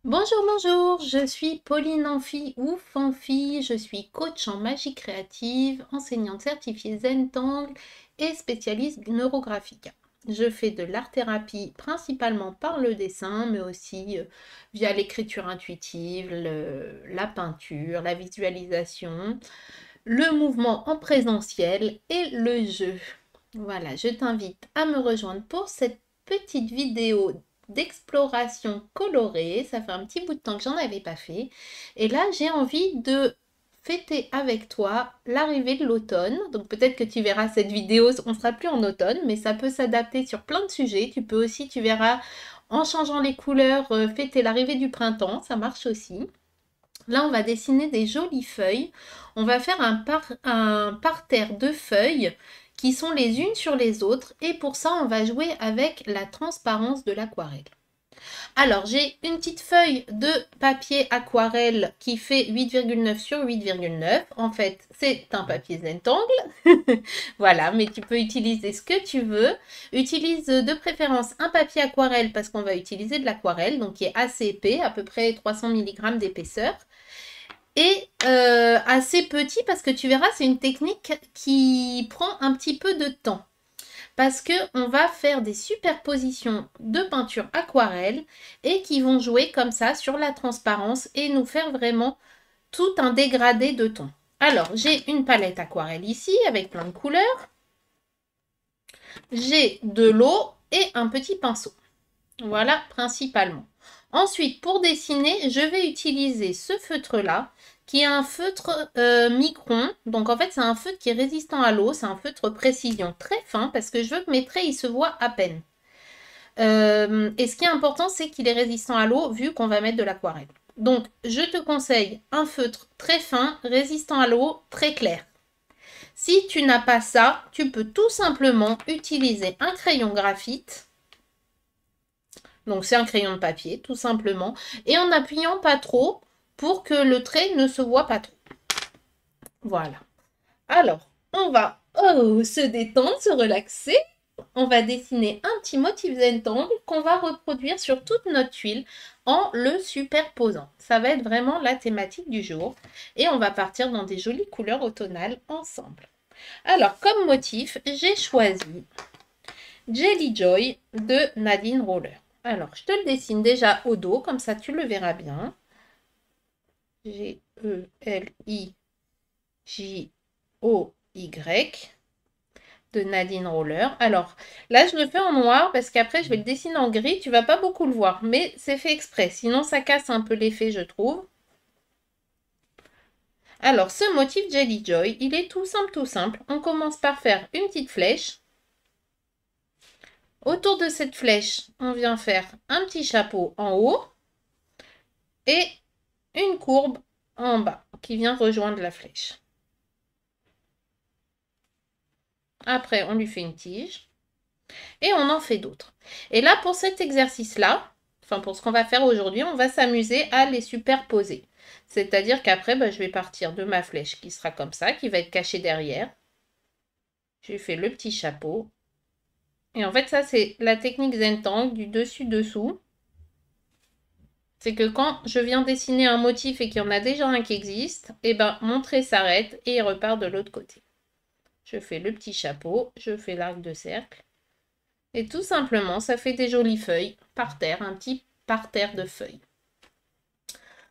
Bonjour, bonjour, je suis Pauline Amphi ou Fanfi, je suis coach en magie créative, enseignante certifiée Zentangle et spécialiste neurographique. Je fais de l'art-thérapie principalement par le dessin, mais aussi via l'écriture intuitive, la peinture, la visualisation, le mouvement en présentiel et le jeu. Voilà, je t'invite à me rejoindre pour cette petite vidéo d'exploration colorée. Ça fait un petit bout de temps que j'en avais pas fait. Et là, j'ai envie de fêter avec toi l'arrivée de l'automne. Donc peut-être que tu verras cette vidéo, on sera plus en automne, mais ça peut s'adapter sur plein de sujets. Tu peux aussi, tu verras, en changeant les couleurs, fêter l'arrivée du printemps. Ça marche aussi. Là, on va dessiner des jolies feuilles. On va faire un parterre de feuilles qui sont les unes sur les autres. Et pour ça, on va jouer avec la transparence de l'aquarelle. Alors, j'ai une petite feuille de papier aquarelle qui fait 8,9 sur 8,9. En fait, c'est un papier Zentangle. Voilà, mais tu peux utiliser ce que tu veux. Utilise de préférence un papier aquarelle parce qu'on va utiliser de l'aquarelle, donc qui est assez épais, à peu près 300 mg d'épaisseur et assez petit parce que tu verras, c'est une technique qui prend un petit peu de temps. Parce que on va faire des superpositions de peinture aquarelle et qui vont jouer comme ça sur la transparence et nous faire vraiment tout un dégradé de ton. Alors, j'ai une palette aquarelle ici avec plein de couleurs. J'ai de l'eau et un petit pinceau. Voilà, principalement. Ensuite, pour dessiner, je vais utiliser ce feutre-là, qui est un feutre micron. Donc, en fait, c'est un feutre qui est résistant à l'eau. C'est un feutre précision très fin, parce que je veux que mes traits, ils se voient à peine. Et ce qui est important, c'est qu'il est résistant à l'eau, vu qu'on va mettre de l'aquarelle. Donc, je te conseille un feutre très fin, résistant à l'eau, très clair. Si tu n'as pas ça, tu peux tout simplement utiliser un crayon graphite. Donc c'est un crayon de papier, tout simplement. Et en appuyant pas trop pour que le trait ne se voit pas trop. Voilà. Alors, on va se détendre, se relaxer. On va dessiner un petit motif Zentangle qu'on va reproduire sur toute notre tuile en le superposant. Ça va être vraiment la thématique du jour. Et on va partir dans des jolies couleurs automnales ensemble. Alors, comme motif, j'ai choisi Jelly Joy de Nadine Roller. Alors, je te le dessine déjà au dos, comme ça tu le verras bien. Jellyjoy de Nadine Roller. Alors, là, je le fais en noir parce qu'après, je vais le dessiner en gris. Tu vas pas beaucoup le voir, mais c'est fait exprès. Sinon, ça casse un peu l'effet, je trouve. Alors, ce motif Jelly Joy, il est tout simple, tout simple. On commence par faire une petite flèche. Autour de cette flèche, on vient faire un petit chapeau en haut et une courbe en bas qui vient rejoindre la flèche. Après, on lui fait une tige et on en fait d'autres. Et là, pour cet exercice-là, enfin pour ce qu'on va faire aujourd'hui, on va s'amuser à les superposer. C'est-à-dire qu'après, je vais partir de ma flèche qui sera comme ça, qui va être cachée derrière. Je fais le petit chapeau. Et en fait, ça, c'est la technique Zentangle du dessus-dessous. C'est que quand je viens dessiner un motif et qu'il y en a déjà un qui existe, et ben mon trait s'arrête et il repart de l'autre côté. Je fais le petit chapeau, je fais l'arc de cercle. Et tout simplement, ça fait des jolies feuilles par terre, un petit parterre de feuilles.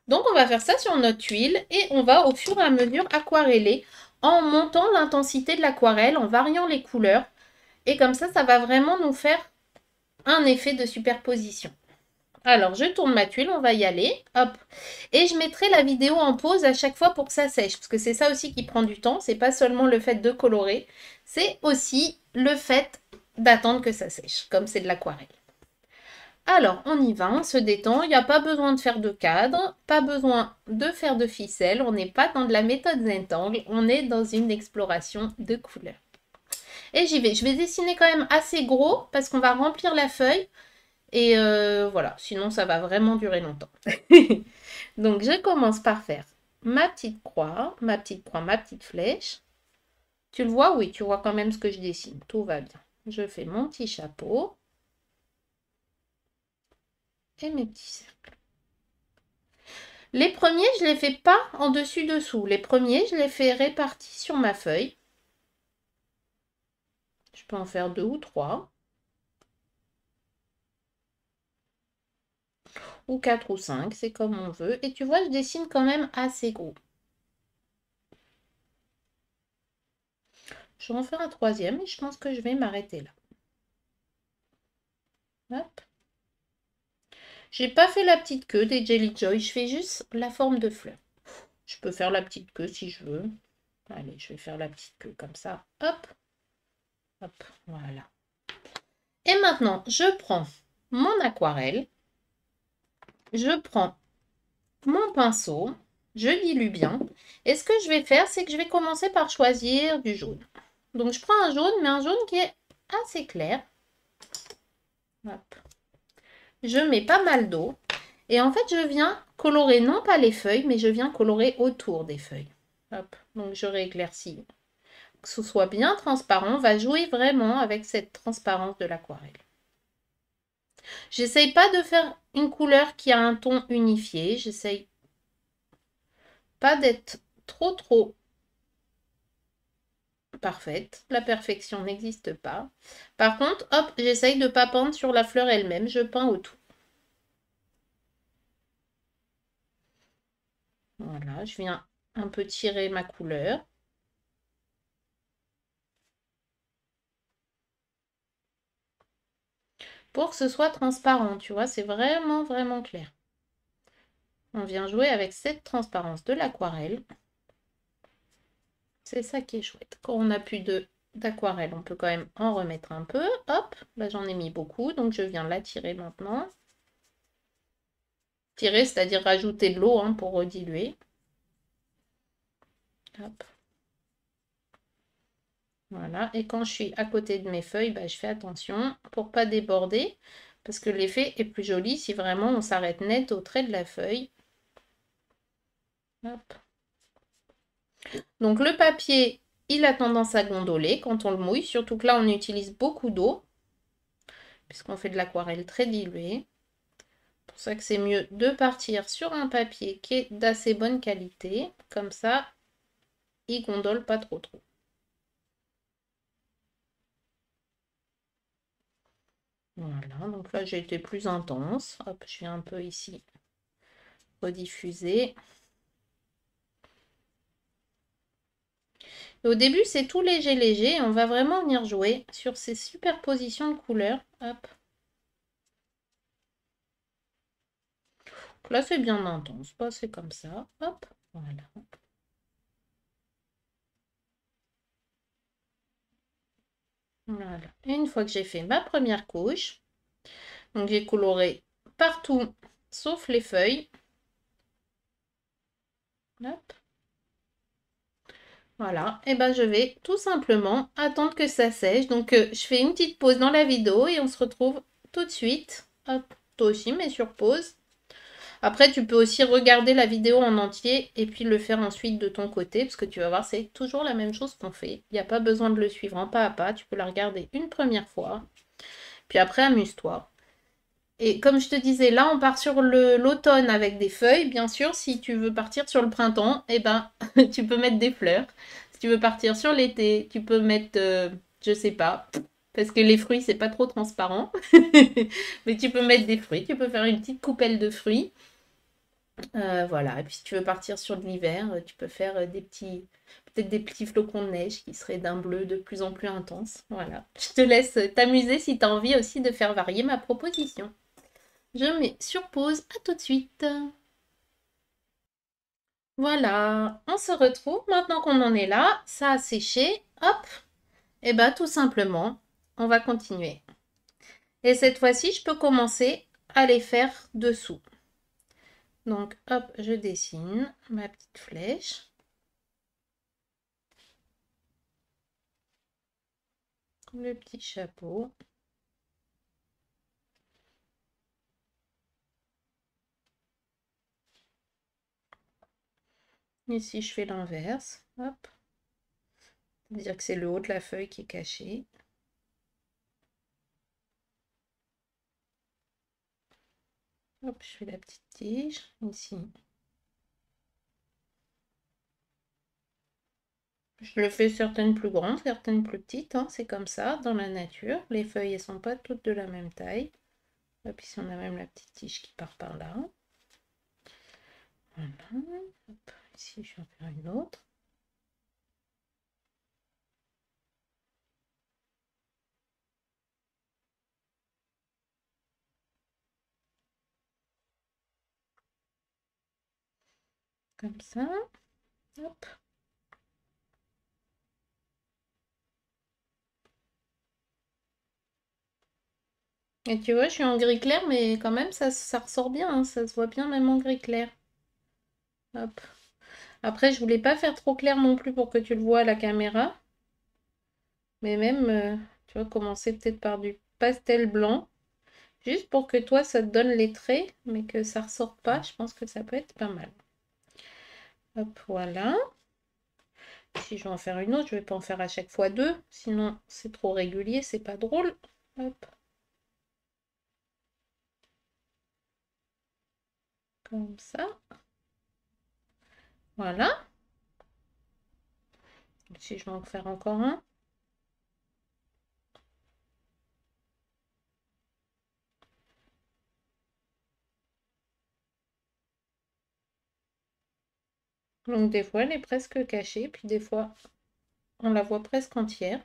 Donc on va faire ça sur notre tuile et on va au fur et à mesure aquareller en montant l'intensité de l'aquarelle, en variant les couleurs. Et comme ça va vraiment nous faire un effet de superposition. Alors, je tourne ma tuile, on va y aller, hop. Et je mettrai la vidéo en pause à chaque fois pour que ça sèche, parce que c'est ça aussi qui prend du temps. C'est pas seulement le fait de colorer, c'est aussi le fait d'attendre que ça sèche, comme c'est de l'aquarelle. Alors, on y va, on se détend. Il n'y a pas besoin de faire de cadre, pas besoin de faire de ficelle. On n'est pas dans de la méthode Zentangle, on est dans une exploration de couleurs. Et j'y vais. Je vais dessiner quand même assez gros, parce qu'on va remplir la feuille. Et voilà, sinon ça va vraiment durer longtemps. Donc je commence par faire ma petite croix, ma petite flèche. Tu le vois? Oui, tu vois quand même ce que je dessine. Tout va bien. Je fais mon petit chapeau. Et mes petits cercles. Les premiers, je les fais pas en dessus-dessous. Les premiers, je les fais répartis sur ma feuille. Je peux en faire 2 ou 3. Ou 4 ou 5, c'est comme on veut. Et tu vois, je dessine quand même assez gros. Je vais en faire un troisième et je pense que je vais m'arrêter là. Hop. J'ai pas fait la petite queue des Jelly Joy, je fais juste la forme de fleur. Je peux faire la petite queue si je veux. Allez, je vais faire la petite queue comme ça. Hop, hop, voilà. Et maintenant, je prends mon aquarelle. Je prends mon pinceau. Je dilue bien. Et ce que je vais faire, c'est que je vais commencer par choisir du jaune. Donc, je prends un jaune, mais un jaune qui est assez clair. Hop. Je mets pas mal d'eau. Et en fait, je viens colorer non pas les feuilles, mais je viens colorer autour des feuilles. Hop. Donc, je rééclaircis. Que ce soit bien transparent, on va jouer vraiment avec cette transparence de l'aquarelle. J'essaye pas de faire une couleur qui a un ton unifié. J'essaye pas d'être trop parfaite. La perfection n'existe pas. Par contre, hop, j'essaye de pas peindre sur la fleur elle-même. Je peins autour. Voilà, je viens un peu tirer ma couleur. Pour que ce soit transparent, tu vois, c'est vraiment clair. On vient jouer avec cette transparence de l'aquarelle. C'est ça qui est chouette. Quand on n'a plus d'aquarelle, on peut quand même en remettre un peu. Hop, là j'en ai mis beaucoup, donc je viens la tirer maintenant. Tirer, c'est-à-dire rajouter de l'eau hein, pour rediluer. Hop. Voilà, et quand je suis à côté de mes feuilles, bah, je fais attention pour pas déborder, parce que l'effet est plus joli si vraiment on s'arrête net au trait de la feuille. Hop. Donc le papier, il a tendance à gondoler quand on le mouille, surtout que là on utilise beaucoup d'eau, puisqu'on fait de l'aquarelle très diluée. C'est pour ça que c'est mieux de partir sur un papier qui est d'assez bonne qualité, comme ça il gondole pas trop. Voilà, donc là j'ai été plus intense. Hop, je viens un peu ici rediffuser. Et au début, c'est tout léger. On va vraiment venir jouer sur ces superpositions de couleurs. Hop. Donc là, c'est bien intense. Pas c'est comme ça. Hop. Voilà. Voilà. Et une fois que j'ai fait ma première couche, donc j'ai coloré partout sauf les feuilles. Hop. Voilà, et ben je vais tout simplement attendre que ça sèche. Donc je fais une petite pause dans la vidéo et on se retrouve tout de suite. Hop, toi aussi, mets sur pause. Après, tu peux aussi regarder la vidéo en entier et puis le faire ensuite de ton côté, parce que tu vas voir, c'est toujours la même chose qu'on fait. Il n'y a pas besoin de le suivre en pas à pas. Tu peux la regarder une première fois, puis après, amuse-toi. Et comme je te disais, là, on part sur l'automne avec des feuilles. Bien sûr, si tu veux partir sur le printemps, eh ben, tu peux mettre des fleurs. Si tu veux partir sur l'été, tu peux mettre, je sais pas, parce que les fruits, c'est pas trop transparent. Mais tu peux mettre des fruits. Tu peux faire une petite coupelle de fruits. Voilà. Et puis, si tu veux partir sur l'hiver, tu peux faire peut-être des petits flocons de neige qui seraient d'un bleu de plus en plus intense. Voilà. Je te laisse t'amuser si tu as envie aussi de faire varier ma proposition. Je mets sur pause, à tout de suite. Voilà, on se retrouve maintenant qu'on en est là, ça a séché, hop, et bah tout simplement, on va continuer. Et cette fois-ci, je peux commencer à les faire dessous. Donc hop, je dessine ma petite flèche. Le petit chapeau. Ici, je fais l'inverse, hop. C'est-à-dire que c'est le haut de la feuille qui est caché. Hop, je fais la petite tige, ici. Je le fais certaines plus grandes, certaines plus petites, hein, c'est comme ça dans la nature. Les feuilles, elles sont pas toutes de la même taille. Hop, ici on a même la petite tige qui part par là. Voilà. Hop, ici je vais en faire une autre. Comme ça. Hop. Et tu vois, je suis en gris clair, mais quand même, ça ressort bien, hein, ça se voit bien même en gris clair. Hop. Après, je voulais pas faire trop clair non plus pour que tu le vois à la caméra. Mais même, tu vois, commencer peut-être par du pastel blanc. Juste pour que toi, ça te donne les traits, mais que ça ressorte pas. Je pense que ça peut être pas mal. Hop, voilà. Si je vais en faire une autre, je vais pas en faire à chaque fois deux. Sinon, c'est trop régulier, c'est pas drôle. Hop. Comme ça. Voilà. Si je vais en faire encore un. Donc des fois, elle est presque cachée, puis des fois, on la voit presque entière.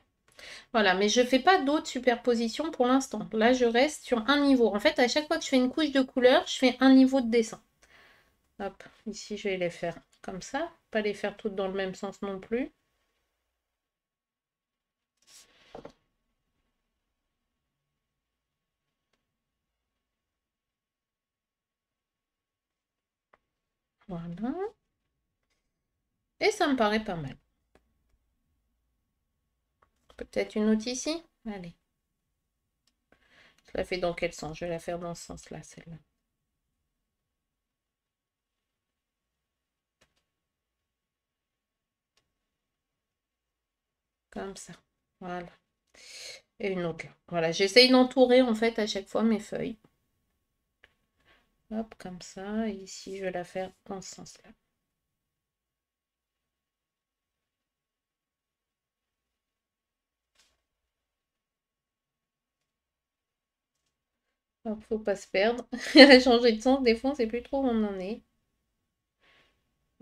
Voilà, mais je fais pas d'autres superpositions pour l'instant. Là, je reste sur un niveau. En fait, à chaque fois que je fais une couche de couleur, je fais un niveau de dessin. Hop, ici, je vais les faire comme ça. Pas les faire toutes dans le même sens non plus. Voilà. Et ça me paraît pas mal. Peut-être une autre ici? Allez. Je la fais dans quel sens? Je vais la faire dans ce sens-là, celle-là. Comme ça. Voilà. Et une autre là. Voilà, j'essaye d'entourer en fait à chaque fois mes feuilles. Hop, comme ça. Et ici, je vais la faire dans ce sens-là. Hop, faut pas se perdre. Elle a changé de sens. Des fois, on sait plus trop où on en est.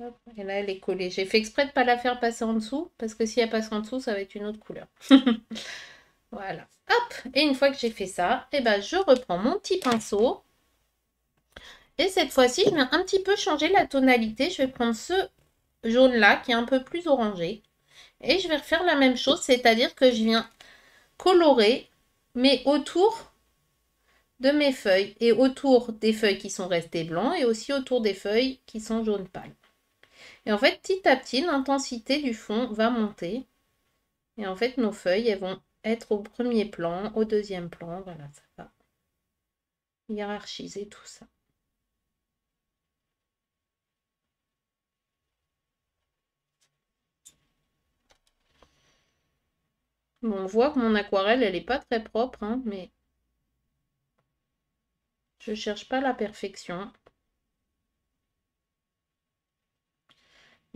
Hop, et là, elle est collée. J'ai fait exprès de pas la faire passer en dessous, parce que si elle passe en dessous, ça va être une autre couleur. Voilà. Hop, et une fois que j'ai fait ça, eh ben, je reprends mon petit pinceau. Et cette fois-ci, je vais un petit peu changer la tonalité. Je vais prendre ce jaune-là, qui est un peu plus orangé. Et je vais refaire la même chose, c'est-à-dire que je viens colorer, mais autour de mes feuilles. Et autour des feuilles qui sont restées blancs, et aussi autour des feuilles qui sont jaune pâle. Et en fait, petit à petit, l'intensité du fond va monter. Et en fait, nos feuilles, elles vont être au premier plan, au deuxième plan. Voilà, ça va hiérarchiser tout ça. Bon, on voit que mon aquarelle, elle n'est pas très propre, hein, mais je cherche pas la perfection.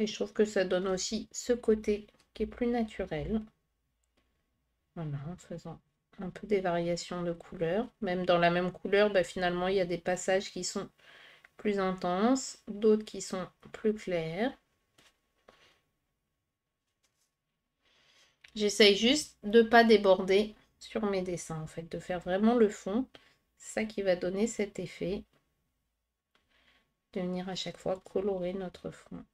Et je trouve que ça donne aussi ce côté qui est plus naturel. Voilà, en faisant un peu des variations de couleurs. Même dans la même couleur, bah, finalement, il y a des passages qui sont plus intenses, d'autres qui sont plus clairs. J'essaye juste de ne pas déborder sur mes dessins, en fait, de faire vraiment le fond. C'est ça qui va donner cet effet de venir à chaque fois colorer notre fond.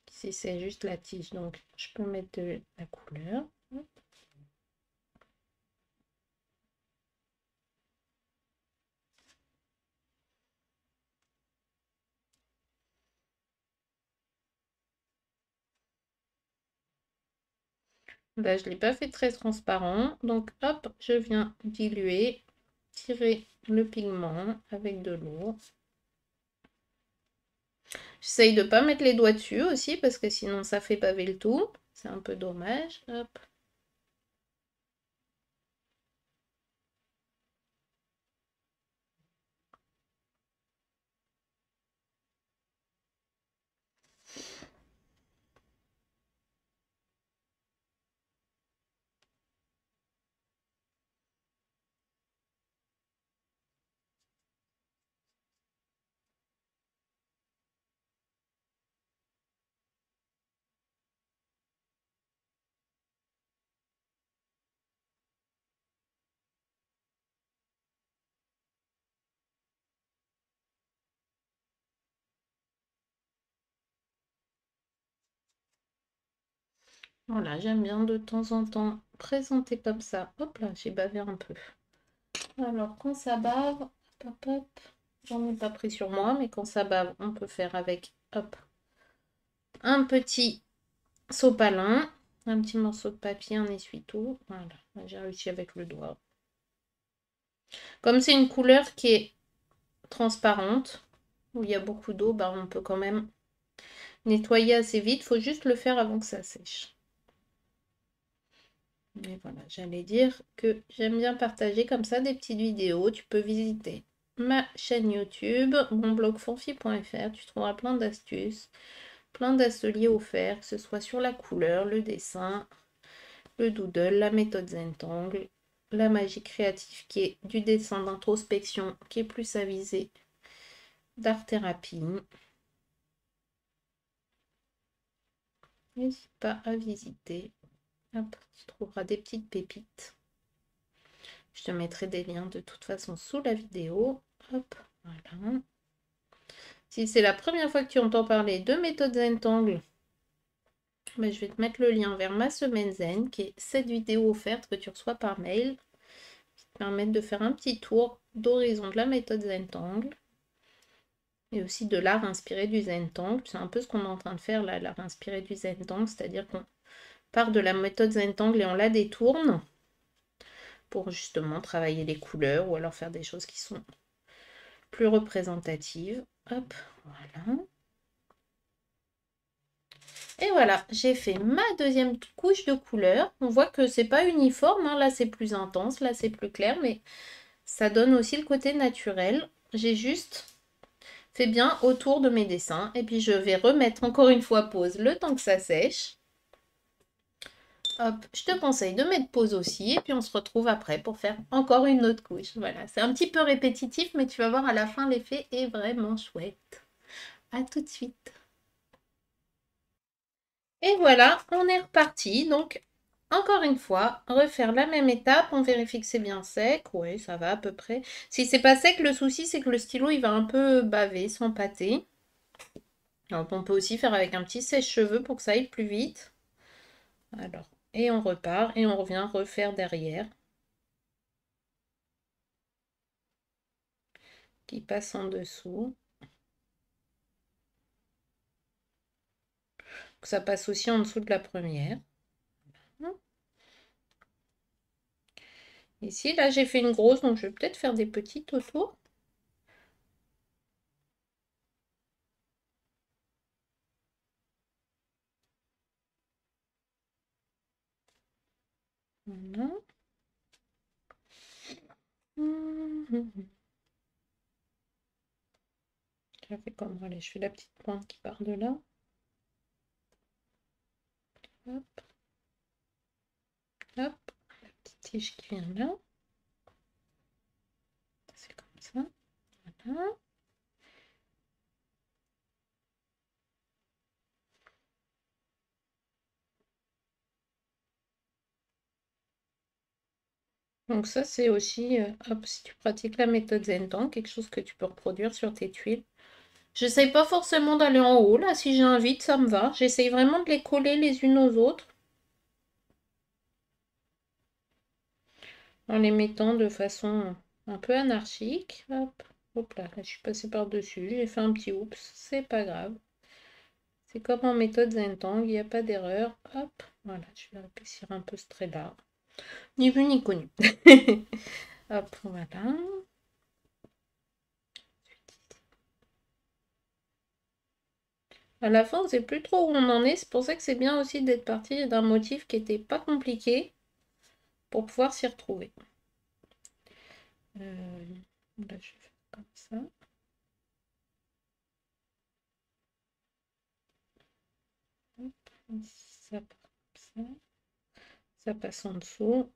Ici, c'est juste la tige, donc je peux mettre de la couleur. Là, je ne l'ai pas fait très transparent, donc hop, je viens diluer, tirer le pigment avec de l'eau. J'essaye de ne pas mettre les doigts dessus aussi, parce que sinon ça fait baver le tout. C'est un peu dommage. Hop. Voilà, j'aime bien de temps en temps présenter comme ça. Hop là, j'ai bavé un peu. Alors, quand ça bave, hop, hop, j'en ai pas pris sur moi, mais quand ça bave, on peut faire avec, hop, un petit sopalin, un petit morceau de papier, un essuie-tout. Voilà, j'ai réussi avec le doigt. Comme c'est une couleur qui est transparente, où il y a beaucoup d'eau, bah, on peut quand même nettoyer assez vite. Il faut juste le faire avant que ça sèche. Mais voilà, j'allais dire que j'aime bien partager comme ça des petites vidéos. Tu peux visiter ma chaîne YouTube, mon blog fonfi.fr. Tu trouveras plein d'astuces, plein d'ateliers offerts, que ce soit sur la couleur, le dessin, le doodle, la méthode Zentangle, la magie créative qui est du dessin d'introspection, qui est plus avisé d'art-thérapie. N'hésite pas à visiter. Hop, tu trouveras des petites pépites. Je te mettrai des liens de toute façon sous la vidéo. Hop, voilà. Si c'est la première fois que tu entends parler de méthode Zentangle, ben, je vais te mettre le lien vers ma semaine Zen, qui est cette vidéo offerte que tu reçois par mail, qui te permettent de faire un petit tour d'horizon de la méthode Zentangle et aussi de l'art inspiré du Zentangle. C'est un peu ce qu'on est en train de faire là, l'art inspiré du Zentangle, c'est-à-dire qu'on part de la méthode Zentangle et on la détourne pour justement travailler les couleurs ou alors faire des choses qui sont plus représentatives. Hop, voilà. Et voilà, j'ai fait ma deuxième couche de couleur. On voit que c'est pas uniforme, hein. Là c'est plus intense, là c'est plus clair, mais ça donne aussi le côté naturel. J'ai juste fait bien autour de mes dessins. Et puis je vais remettre encore une fois pause le temps que ça sèche. Hop, je te conseille de mettre pause aussi. Et puis on se retrouve après pour faire encore une autre couche. Voilà, c'est un petit peu répétitif, mais tu vas voir à la fin l'effet est vraiment chouette. À tout de suite. Et voilà, on est reparti. Donc, encore une fois, refaire la même étape. On vérifie que c'est bien sec. Oui, ça va à peu près. Si c'est pas sec, le souci, c'est que le stylo, il va un peu baver, s'empâter. Donc, on peut aussi faire avec un petit sèche-cheveux pour que ça aille plus vite. Alors, et on repart et on revient refaire derrière. Qui passe en dessous. Ça passe aussi en dessous de la première. Ici, là, j'ai fait une grosse, donc je vais peut-être faire des petites autour. Voilà. Je fais comme, allez, je fais la petite pointe qui part de là. Hop. Hop. La petite tige qui vient là. C'est comme ça. Voilà. Donc ça, c'est aussi, hop, si tu pratiques la méthode Zentangle, quelque chose que tu peux reproduire sur tes tuiles. J'essaye pas forcément d'aller en haut, là, si j'ai un vide, ça me va. J'essaye vraiment de les coller les unes aux autres. En les mettant de façon un peu anarchique. Hop, hop là, je suis passée par-dessus, j'ai fait un petit oups, c'est pas grave. C'est comme en méthode Zentangle, il n'y a pas d'erreur. Hop, voilà, je vais épaissir un peu ce trait-là. Ni vu ni connu. Hop, voilà. À la fin, on ne sait plus trop où on en est. C'est pour ça que c'est bien aussi d'être parti d'un motif qui n'était pas compliqué pour pouvoir s'y retrouver. Là, je vais faire comme ça. Hop, ça part comme ça. Ça passe en dessous.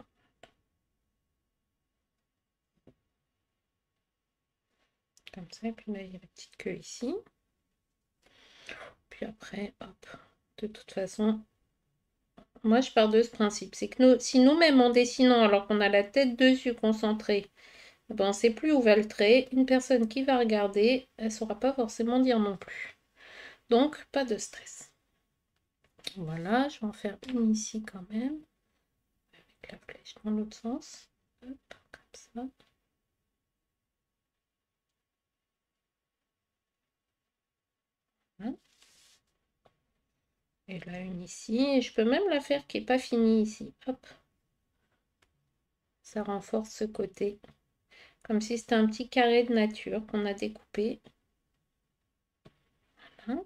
Comme ça. Et puis là, il y a la petite queue ici. Puis après, hop. De toute façon, moi, je pars de ce principe. C'est que si nous-mêmes, en dessinant, alors qu'on a la tête dessus concentrée, ben, on ne sait plus où va le trait, une personne qui va regarder, elle ne saura pas forcément dire non plus. Donc, pas de stress. Voilà, je vais en faire une ici quand même, avec la flèche dans l'autre sens. Hop, comme ça. Voilà. Et là, une ici. Et je peux même la faire qui n'est pas finie ici. Hop. Ça renforce ce côté. Comme si c'était un petit carré de nature qu'on a découpé. Voilà.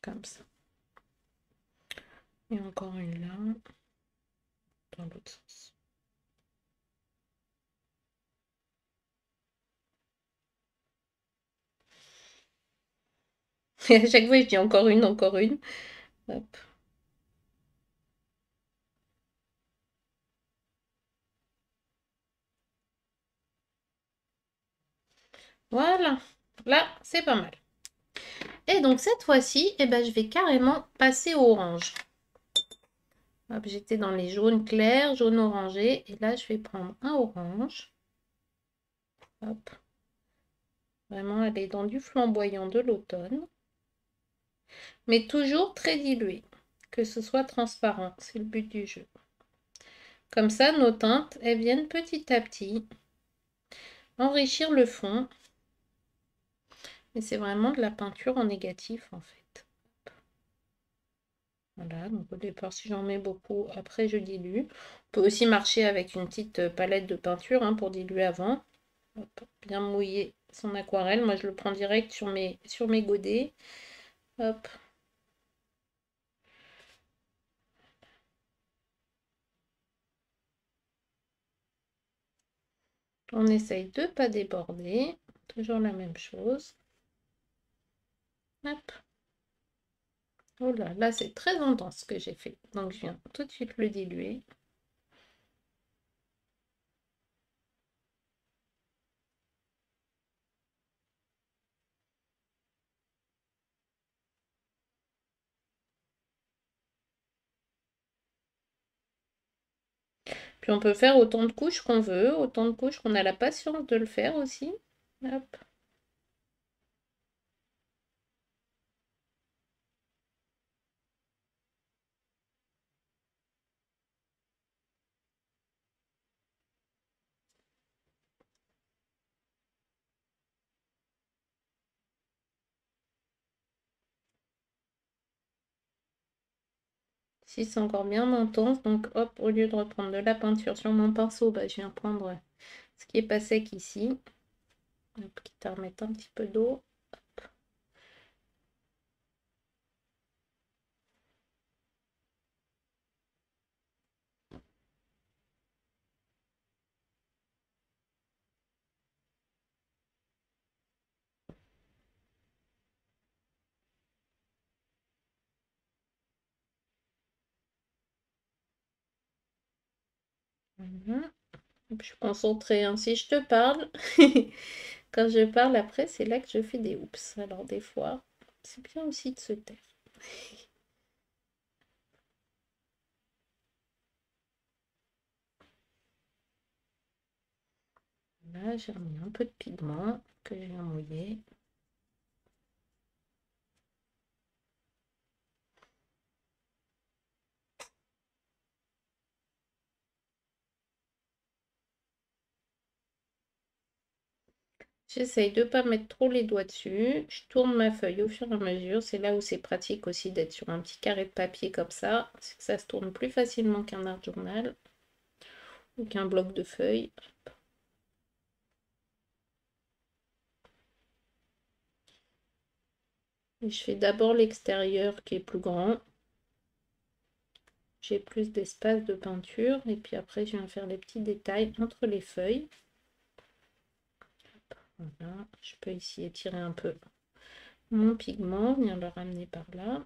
Comme ça. Et encore une là. Dans l'autre sens. Et à chaque fois, je dis encore une, encore une. Hop. Voilà. Là, c'est pas mal. Et donc, cette fois-ci, eh ben, je vais carrément passer au orange. Hop, j'étais dans les jaunes clairs, jaune orangé. Et là, je vais prendre un orange. Hop. Vraiment aller dans du flamboyant de l'automne. Mais toujours très dilué. Que ce soit transparent, c'est le but du jeu. Comme ça, nos teintes, elles viennent petit à petit enrichir le fond. Et c'est vraiment de la peinture en négatif, en fait. Voilà, donc au départ, si j'en mets beaucoup, après je dilue. On peut aussi marcher avec une petite palette de peinture pour diluer avant. Hop, bien mouiller son aquarelle. Moi, je le prends direct sur mes godets. Hop. On essaye de ne pas déborder. Toujours la même chose. Hop. Oh là, là c'est très intense ce que j'ai fait. Donc je viens tout de suite le diluer. Puis on peut faire autant de couches qu'on veut, autant de couches qu'on a la patience de le faire aussi. Hop. Si c'est encore bien intense, donc hop, au lieu de reprendre de la peinture sur mon pinceau, bah, je viens prendre ce qui est pas sec ici. Hop, quitte à remettre un petit peu d'eau. Voilà. Je suis concentrée, si je te parle. Quand je parle après, c'est là que je fais des oups. Alors des fois, c'est bien aussi de se taire. Là, j'ai remis un peu de pigment que je viens mouiller. J'essaye de ne pas mettre trop les doigts dessus. Je tourne ma feuille au fur et à mesure. C'est là où c'est pratique aussi d'être sur un petit carré de papier comme ça. C'est que ça se tourne plus facilement qu'un art journal ou qu'un bloc de feuilles. Et je fais d'abord l'extérieur qui est plus grand. J'ai plus d'espace de peinture. Et puis après, je viens faire les petits détails entre les feuilles. Voilà. Je peux ici étirer un peu mon pigment, venir le ramener par là.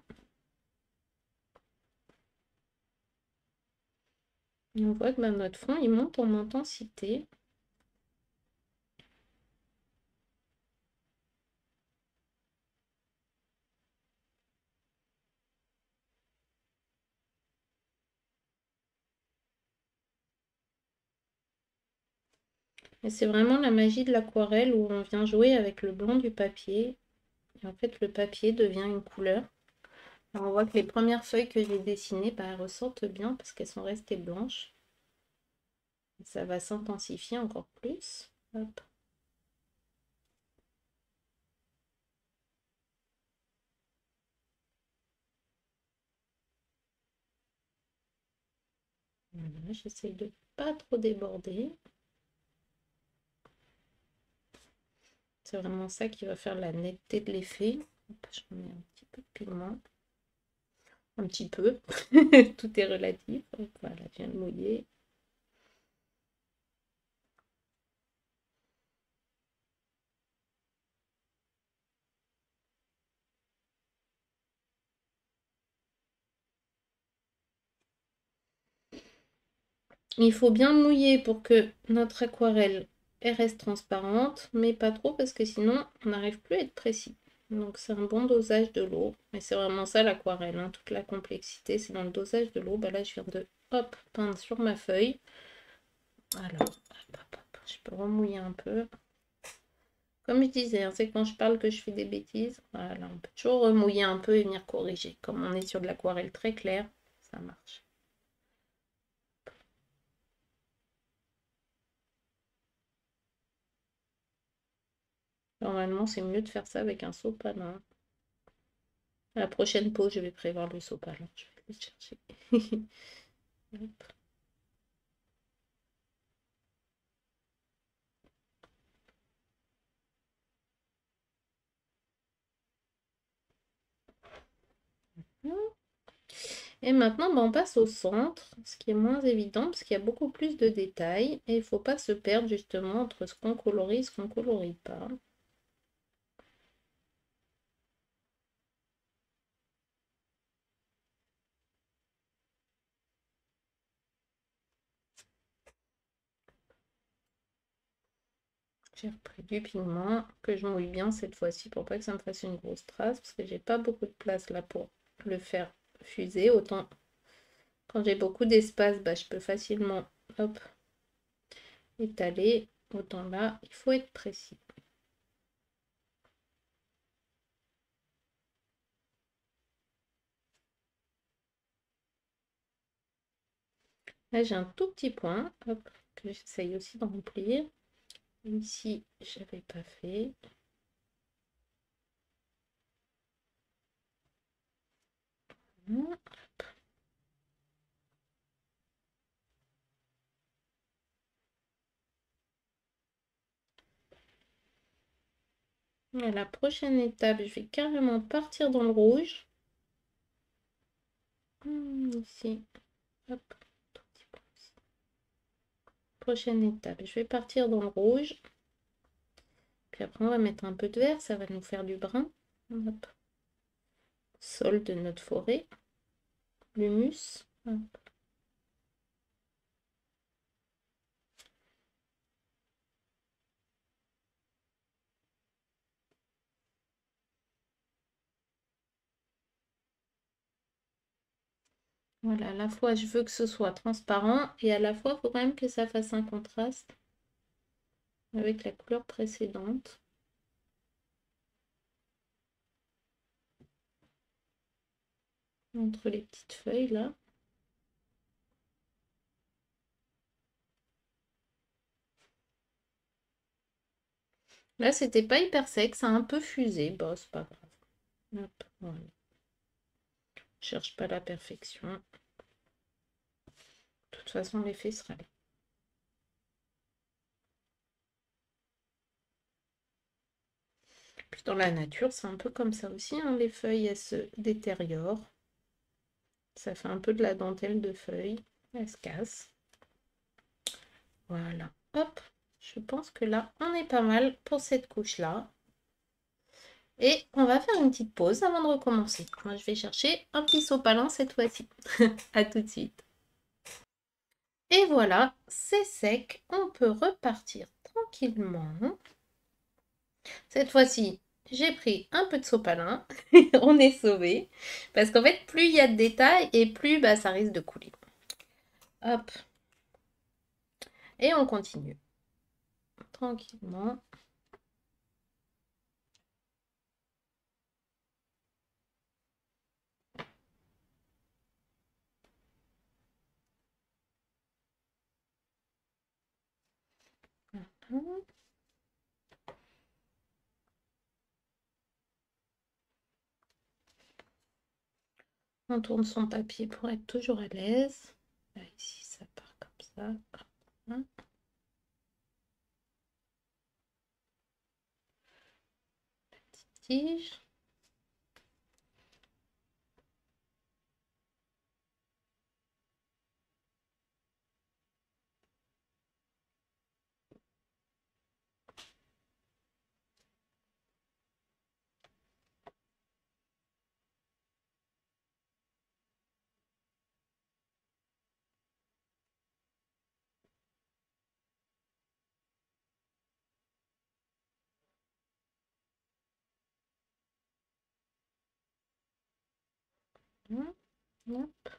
Et on voit que notre fond, il monte en intensité. Et c'est vraiment la magie de l'aquarelle où on vient jouer avec le blanc du papier. Et en fait, le papier devient une couleur. Alors, on voit que les premières feuilles que j'ai dessinées, bah, elles ressortent bien parce qu'elles sont restées blanches. Et ça va s'intensifier encore plus. Hop. Voilà, j'essaye de pas trop déborder. C'est vraiment ça qui va faire la netteté de l'effet. Je mets un petit peu de pigment. Un petit peu. Tout est relatif. Hop, voilà, je viens de mouiller. Il faut bien mouiller pour que notre aquarelle elle reste transparente, mais pas trop parce que sinon on n'arrive plus à être précis. Donc c'est un bon dosage de l'eau. Et c'est vraiment ça l'aquarelle, hein. Toute la complexité, c'est dans le dosage de l'eau. Bah là je viens de hop, peindre sur ma feuille. Alors, hop, je peux remouiller un peu. Comme je disais, hein, c'est quand je parle que je fais des bêtises. Voilà, on peut toujours remouiller un peu et venir corriger. Comme on est sur de l'aquarelle très claire, ça marche. Normalement, c'est mieux de faire ça avec un sopalin. À la prochaine pause, je vais prévoir le sopalin. Je vais le chercher. Hop. Et maintenant, on passe au centre, ce qui est moins évident parce qu'il y a beaucoup plus de détails et il ne faut pas se perdre justement entre ce qu'on colorie et ce qu'on ne colorie pas. J'ai repris du pigment que je mouille bien cette fois-ci pour pas que ça me fasse une grosse trace parce que j'ai pas beaucoup de place là pour le faire fuser. Autant quand j'ai beaucoup d'espace, bah, je peux facilement hop, étaler. Autant là, il faut être précis. Là, j'ai un tout petit point hop, que j'essaye aussi de remplir. Ici, j'avais pas fait. À la prochaine étape, je vais carrément partir dans le rouge. Ici, hop, tout petit peu ici. Prochaine étape, je vais partir dans le rouge. Puis après, on va mettre un peu de vert, ça va nous faire du brun. Hop. Sol de notre forêt. L'humus. Voilà, à la fois, je veux que ce soit transparent et à la fois, il faut quand même que ça fasse un contraste avec la couleur précédente. Entre les petites feuilles, là. Là, c'était pas hyper sec, ça a un peu fusé. Bon, c'est pas grave. Hop, voilà. Je cherche pas la perfection. De toute façon, l'effet sera là. Puis dans la nature, c'est un peu comme ça aussi, hein, les feuilles, elles se détériorent. Ça fait un peu de la dentelle de feuilles. Elles se cassent. Voilà. Hop. Je pense que là, on est pas mal pour cette couche-là. Et on va faire une petite pause avant de recommencer. Moi, je vais chercher un petit sopalin cette fois-ci. À tout de suite. Et voilà, c'est sec. On peut repartir tranquillement. Cette fois-ci, j'ai pris un peu de sopalin. On est sauvé. Parce qu'en fait, plus il y a de détails et plus bah, ça risque de couler. Hop. Et on continue. tranquillement. Voilà. On tourne son papier pour être toujours à l'aise. Là, ici, ça part comme ça. Voilà. Petite tige. Voilà. Hop.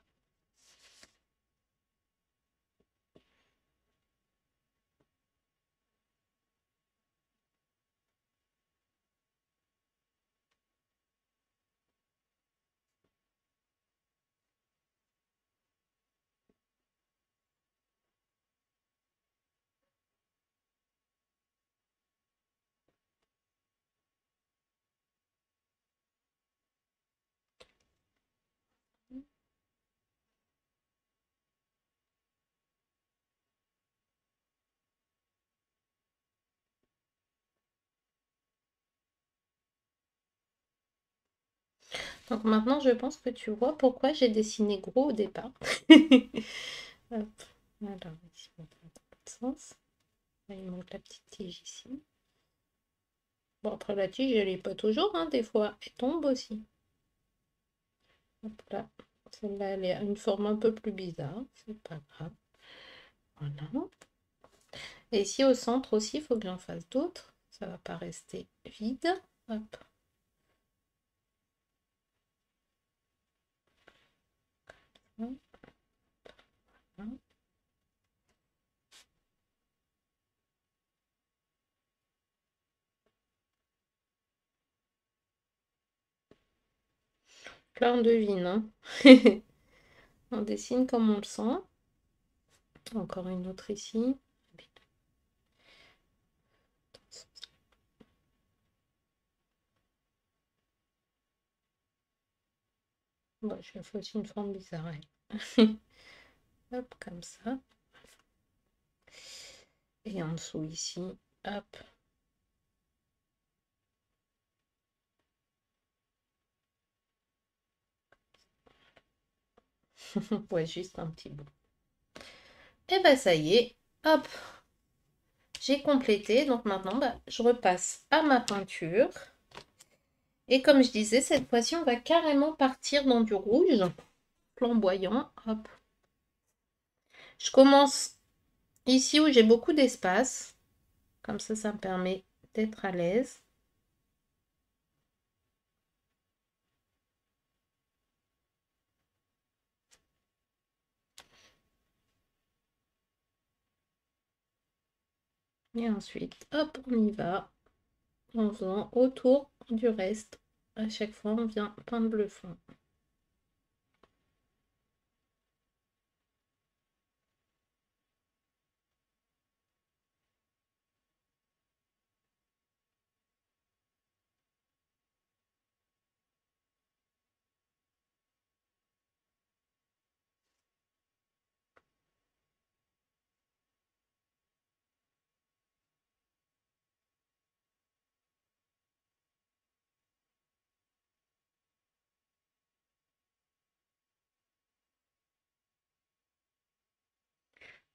Donc maintenant, je pense que tu vois pourquoi j'ai dessiné gros au départ. Hop. Alors, ici, on va dans l'autre sens. Là, il manque la petite tige ici. Bon, après, la tige, elle n'est pas toujours, hein, des fois. Elle tombe aussi. Hop là. Celle-là, elle est à une forme un peu plus bizarre. C'est pas grave. Voilà. Et ici, au centre aussi, il faut que j'en fasse d'autres. Ça va pas rester vide. Hop. Hop. Voilà. Là, on devine, hein. On dessine comme on le sent. Encore une autre ici. Bon, je fais aussi une forme bizarre. Hop, comme ça. Et en dessous ici, hop. Ouais, juste un petit bout. Et bah ça y est, hop, j'ai complété. Donc maintenant, bah, je repasse à ma peinture. Et comme je disais, cette fois-ci, on va carrément partir dans du rouge flamboyant. Hop. Je commence ici où j'ai beaucoup d'espace. Comme ça me permet d'être à l'aise. Et ensuite, hop, on y va en faisant autour du reste. À chaque fois, on vient peindre le fond.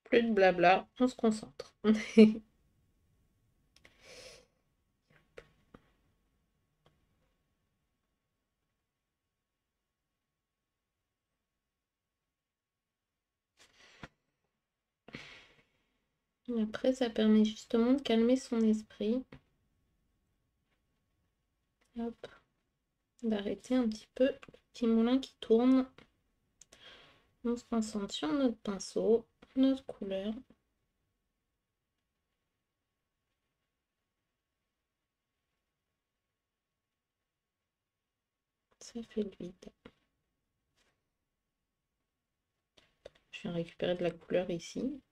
Plus de blabla, on se concentre. Et après, ça permet justement de calmer son esprit. Hop, d'arrêter un petit peu le petit moulin qui tourne. On se concentre sur notre pinceau, notre couleur. ça fait le vide. Je viens récupérer de la couleur ici.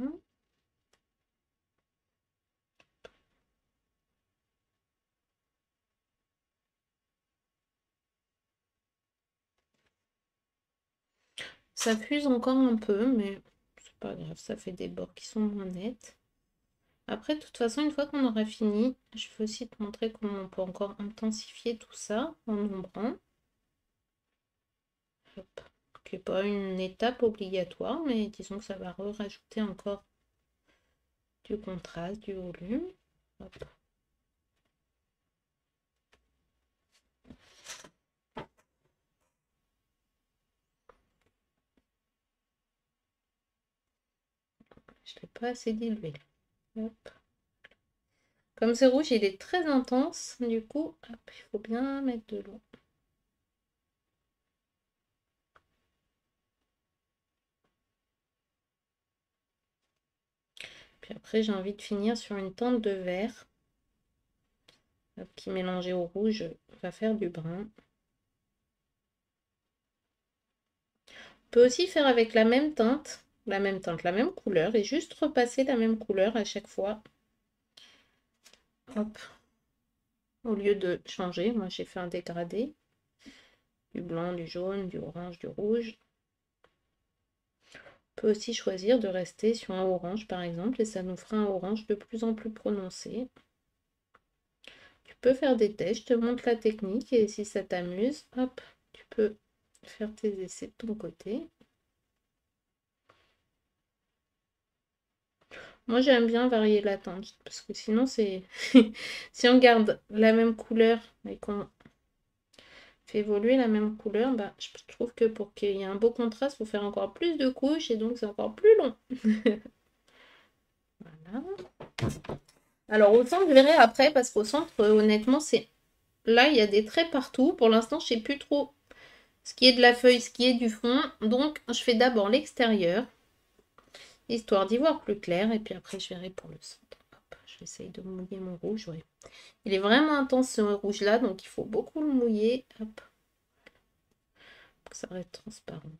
Hein. Ça fuse encore un peu, mais c'est pas grave, ça fait des bords qui sont moins nets. Après, de toute façon, une fois qu'on aura fini, je vais aussi te montrer comment on peut encore intensifier tout ça en ombrant. Hop. Qui n'est pas une étape obligatoire, mais disons que ça va rajouter encore du contraste, du volume. Hop. Je ne l'ai pas assez dilué. Hop. Comme c'est rouge, il est très intense, du coup, hop, il faut bien mettre de l'eau. Puis après, j'ai envie de finir sur une teinte de vert, hop, qui mélangée au rouge va faire du brun. On peut aussi faire avec la même teinte, la même couleur, et juste repasser la même couleur à chaque fois. Hop. Au lieu de changer, moi j'ai fait un dégradé. Du blanc, du jaune, du orange, du rouge. On peut aussi choisir de rester sur un orange par exemple, et ça nous fera un orange de plus en plus prononcé. Tu peux faire des tests, je te montre la technique, et si ça t'amuse, hop, tu peux faire tes essais de ton côté. Moi, j'aime bien varier la teinte, parce que sinon, c'est... si on garde la même couleur et qu'on fait évoluer la même couleur, bah, je trouve que pour qu'il y ait un beau contraste, il faut faire encore plus de couches, et donc c'est encore plus long. Voilà. Alors, au centre, je verrai après, parce qu'au centre, honnêtement, c'est... Là, il y a des traits partout. Pour l'instant, je ne sais plus trop ce qui est de la feuille, ce qui est du fond. Donc, je fais d'abord l'extérieur, histoire d'y voir plus clair, et puis après je verrai pour le centre. Hop, j'essaye de mouiller mon rouge, ouais. Il est vraiment intense ce rouge là, donc il faut beaucoup le mouiller, hop, pour que ça reste transparent.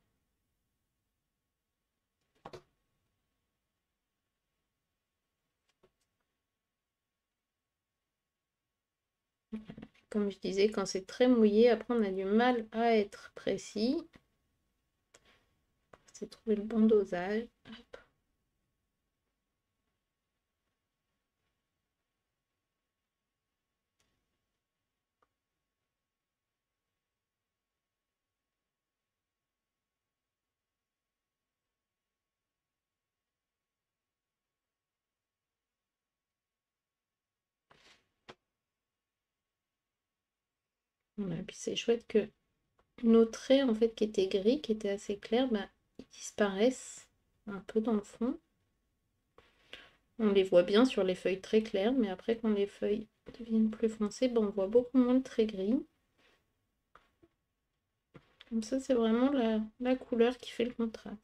Comme je disais, quand c'est très mouillé, après on a du mal à être précis. C'est trouver le bon dosage. Hop. Voilà, puis c'est chouette que nos traits en fait qui étaient gris, qui étaient assez clairs, bah, ils disparaissent un peu dans le fond. On les voit bien sur les feuilles très claires, mais après quand les feuilles deviennent plus foncées, bah, on voit beaucoup moins le trait gris. Comme ça, c'est vraiment la couleur qui fait le contraste.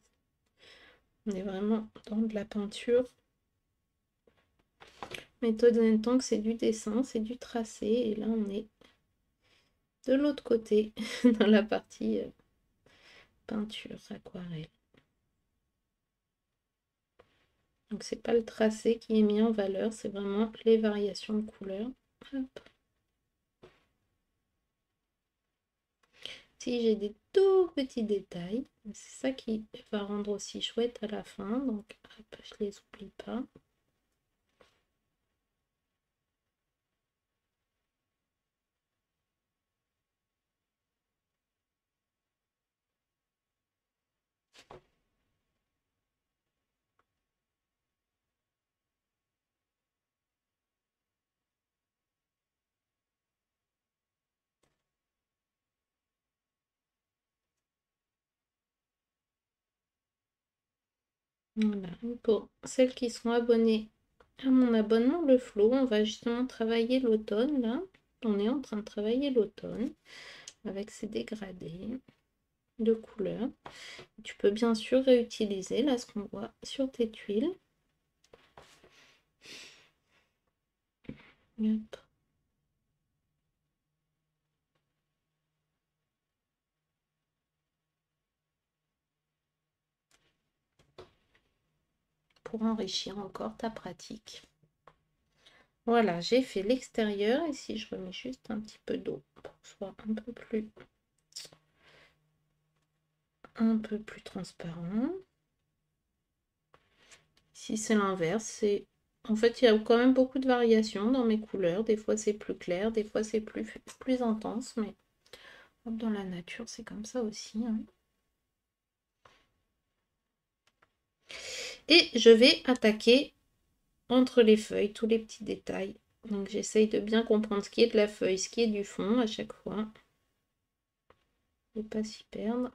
On est vraiment dans de la peinture. Méthode Zentank, c'est du dessin, c'est du tracé. Et là, on est de l'autre côté, dans la partie peinture, aquarelle. Donc, c'est pas le tracé qui est mis en valeur, c'est vraiment les variations de couleurs. Hop. Si j'ai des tout petits détails, c'est ça qui va rendre aussi chouette à la fin. Donc, hop, je les oublie pas. Voilà. Pour celles qui sont abonnées à mon abonnement Le Flow, on va justement travailler l'automne là. On est en train de travailler l'automne avec ces dégradés de couleurs. Tu peux bien sûr réutiliser là ce qu'on voit sur tes tuiles. Hop. Pour enrichir encore ta pratique. Voilà, j'ai fait l'extérieur et si je remets juste un petit peu d'eau pour que ce soit un peu plus transparent. Si c'est l'inverse, c'est en fait il y a quand même beaucoup de variations dans mes couleurs. Des fois c'est plus clair, des fois c'est plus intense, mais hop, dans la nature c'est comme ça aussi, hein. Et je vais attaquer entre les feuilles tous les petits détails. Donc j'essaye de bien comprendre ce qui est de la feuille, ce qui est du fond à chaque fois. Ne pas s'y perdre.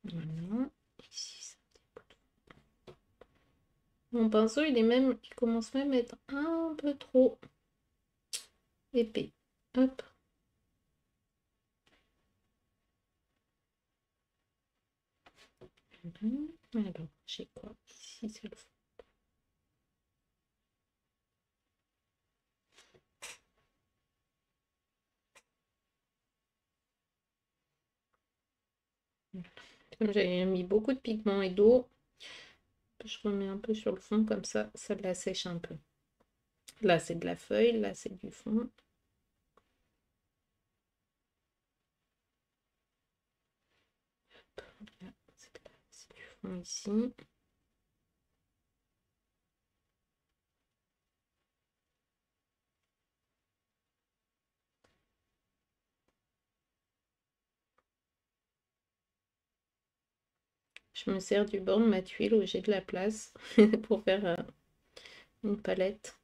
Voilà. Ici, mon pinceau, il commence même à être un peu trop épais. Hop. Alors, j'ai quoi ici, c'est le fond. Comme j'avais mis beaucoup de pigments et d'eau, je remets un peu sur le fond, comme ça la sèche un peu. Là, c'est de la feuille, là, c'est du fond. Là, c'est du fond ici. Je me sers du bord de ma tuile où j'ai de la place pour faire une palette.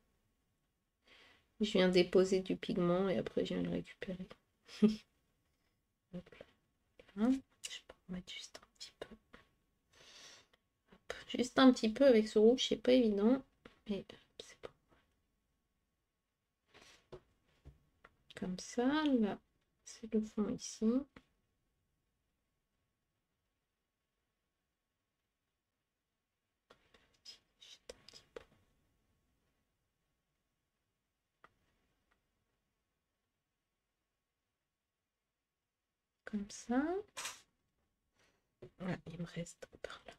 Je viens déposer du pigment et après je viens le récupérer. Hop là. Je peux en mettre juste un petit peu. Hop. Juste un petit peu avec ce rouge, c'est pas évident. Mais c'est bon. Comme ça, là, c'est le fond ici. Juste un petit peu. Comme ça. Voilà, il me reste par là.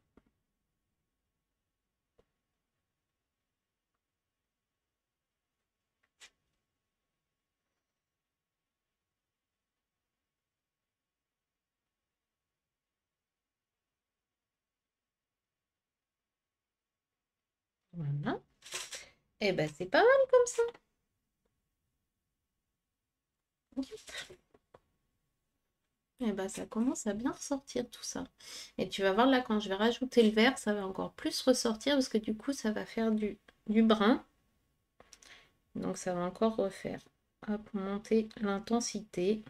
Voilà. Et ben c'est pas mal comme ça. Et ben ça commence à bien ressortir tout ça. Et tu vas voir là, quand je vais rajouter le vert, ça va encore plus ressortir parce que du coup, ça va faire du brun. Donc ça va encore refaire. Hop, monter l'intensité.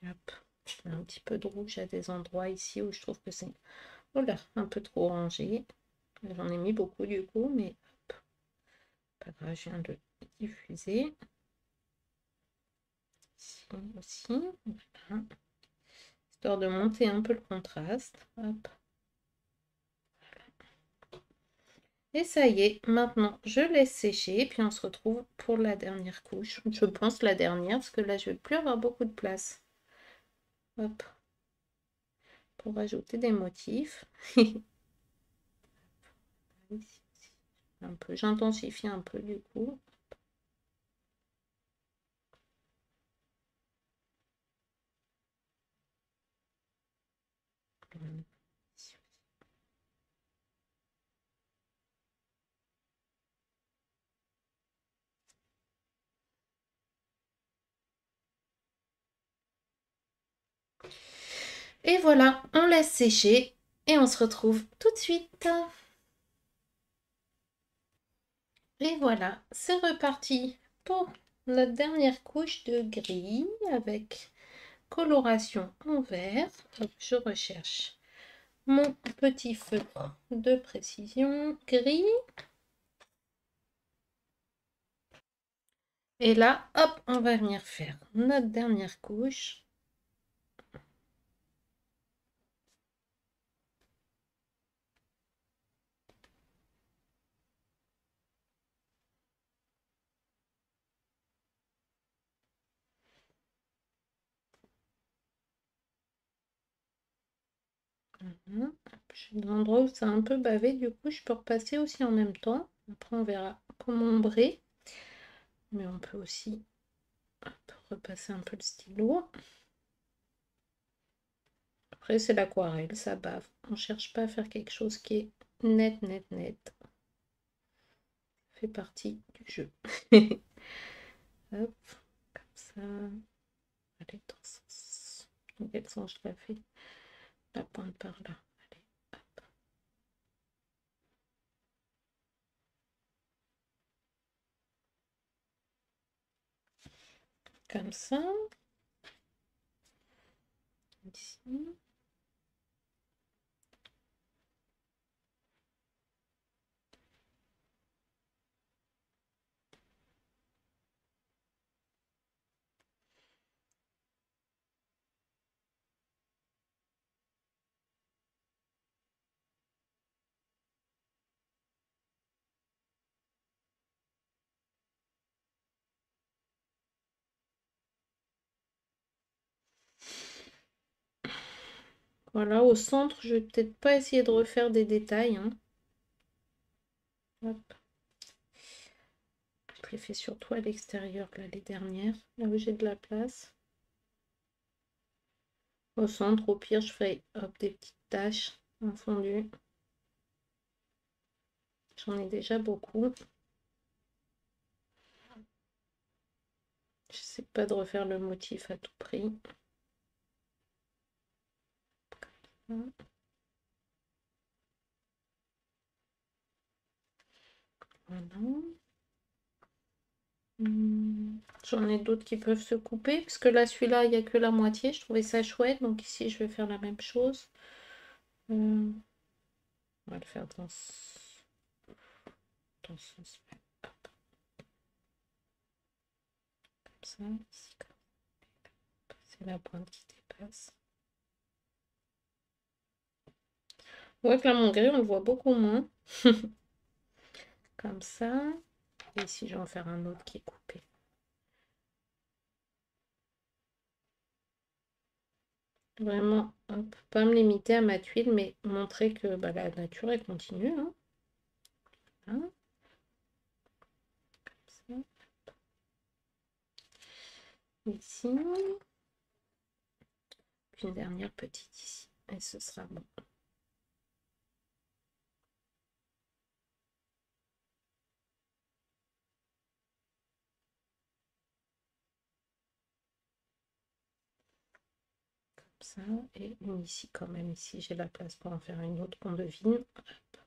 Hop, un petit peu de rouge à des endroits ici où je trouve que c'est un peu trop orangé. J'en ai mis beaucoup du coup, mais hop, pas grave, je viens de le diffuser. Ici aussi, voilà. Histoire de monter un peu le contraste. Hop. Et ça y est, maintenant je laisse sécher, puis on se retrouve pour la dernière couche. Je pense la dernière, parce que là je vais plus avoir beaucoup de place. Hop. Pour ajouter des motifs. Un peu, j'intensifie un peu du coup. Et voilà, on laisse sécher et on se retrouve tout de suite. Et voilà, c'est reparti pour notre dernière couche de gris avec coloration en vert. Hop, je recherche mon petit feutre de précision gris. Et là, hop, on va venir faire notre dernière couche. Voilà. J'ai des endroits où c'est un peu bavé, du coup je peux repasser aussi en même temps. Après on verra comment ombrer. Mais on peut aussi repasser un peu le stylo. Après c'est l'aquarelle, ça bave. On cherche pas à faire quelque chose qui est net, net, net. Ça fait partie du jeu. Hop, comme ça. Allez, dans ce sens. Dans quel sens je la fais? La pointe par là. Allez, hop. Comme ça. Ici. Voilà, au centre, je vais peut-être pas essayer de refaire des détails, hein. Hop. Je les fais surtout à l'extérieur, là, les dernières, là où j'ai de la place. Au centre, au pire, je ferai hop, des petites taches en fondu. J'en ai déjà beaucoup. Je sais pas de refaire le motif à tout prix. Voilà. J'en ai d'autres qui peuvent se couper, parce que là, celui-là, il n'y a que la moitié. Je trouvais ça chouette, donc ici, je vais faire la même chose. On va le faire dans ce sens. Comme ça, ici, c'est la pointe qui dépasse. On voit que là, mon gris, on le voit beaucoup moins. Comme ça. Et ici, je vais en faire un autre qui est coupé. Vraiment, hop, pas me limiter à ma tuile, mais montrer que bah, la nature, elle continue. Hein. Voilà. Comme ça. Ici. Puis une dernière petite ici. Et ce sera bon. Ça et une ici quand même. Ici, j'ai la place pour en faire une autre qu'on devine. Hop.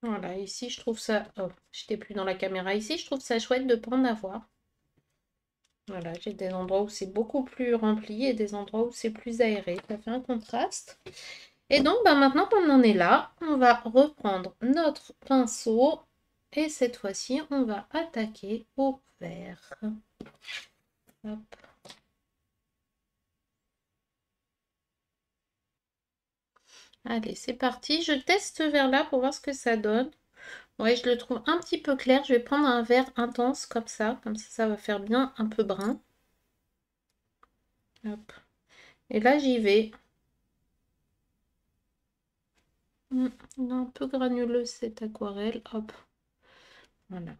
Voilà, ici, je trouve ça... Oh, j'étais plus dans la caméra. Ici, je trouve ça chouette de ne pas en avoir. Voilà, j'ai des endroits où c'est beaucoup plus rempli et des endroits où c'est plus aéré. Ça fait un contraste. Et donc, bah, maintenant qu'on en est là, on va reprendre notre pinceau. Et cette fois-ci, on va attaquer au vert. Hop. Allez, c'est parti. Je teste ce vert-là pour voir ce que ça donne. Ouais, je le trouve un petit peu clair. Je vais prendre un vert intense comme ça. Comme ça va faire bien un peu brun. Hop. Et là, j'y vais. Il est un peu granuleuse cette aquarelle. Hop. Voilà.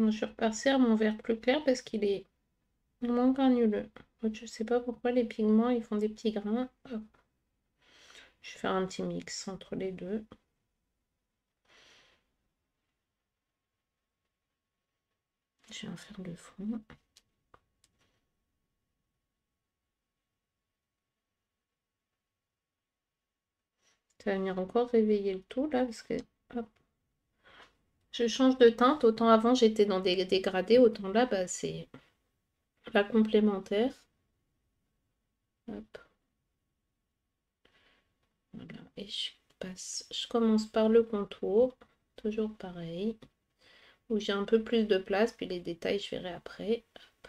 Je suis repassée à mon vert plus clair parce qu'il est moins granuleux. Je sais pas pourquoi les pigments ils font des petits grains. Hop. Je vais faire un petit mix entre les deux. Je vais en faire le fond. Ça va venir encore réveiller le tout là parce que hop. Je change de teinte. Autant avant j'étais dans des dégradés, autant là bah, c'est la complémentaire. Hop. Voilà. Et je commence par le contour. Toujours pareil. Où j'ai un peu plus de place, puis les détails je verrai après. Hop.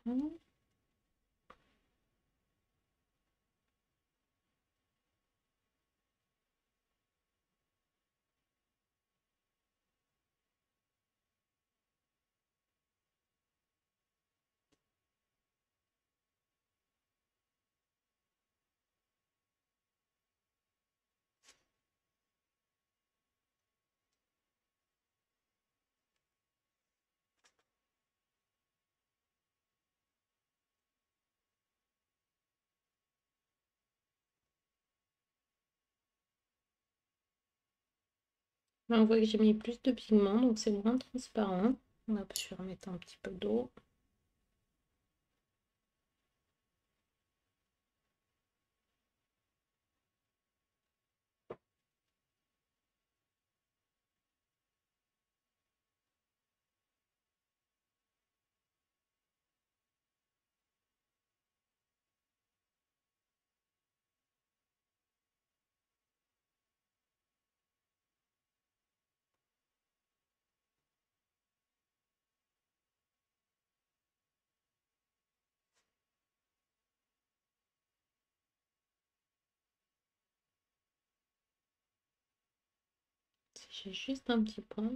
Voilà. Là, on voit que j'ai mis plus de pigments, donc c'est moins transparent. Hop, je vais remettre un petit peu d'eau. Si j'ai juste un petit point.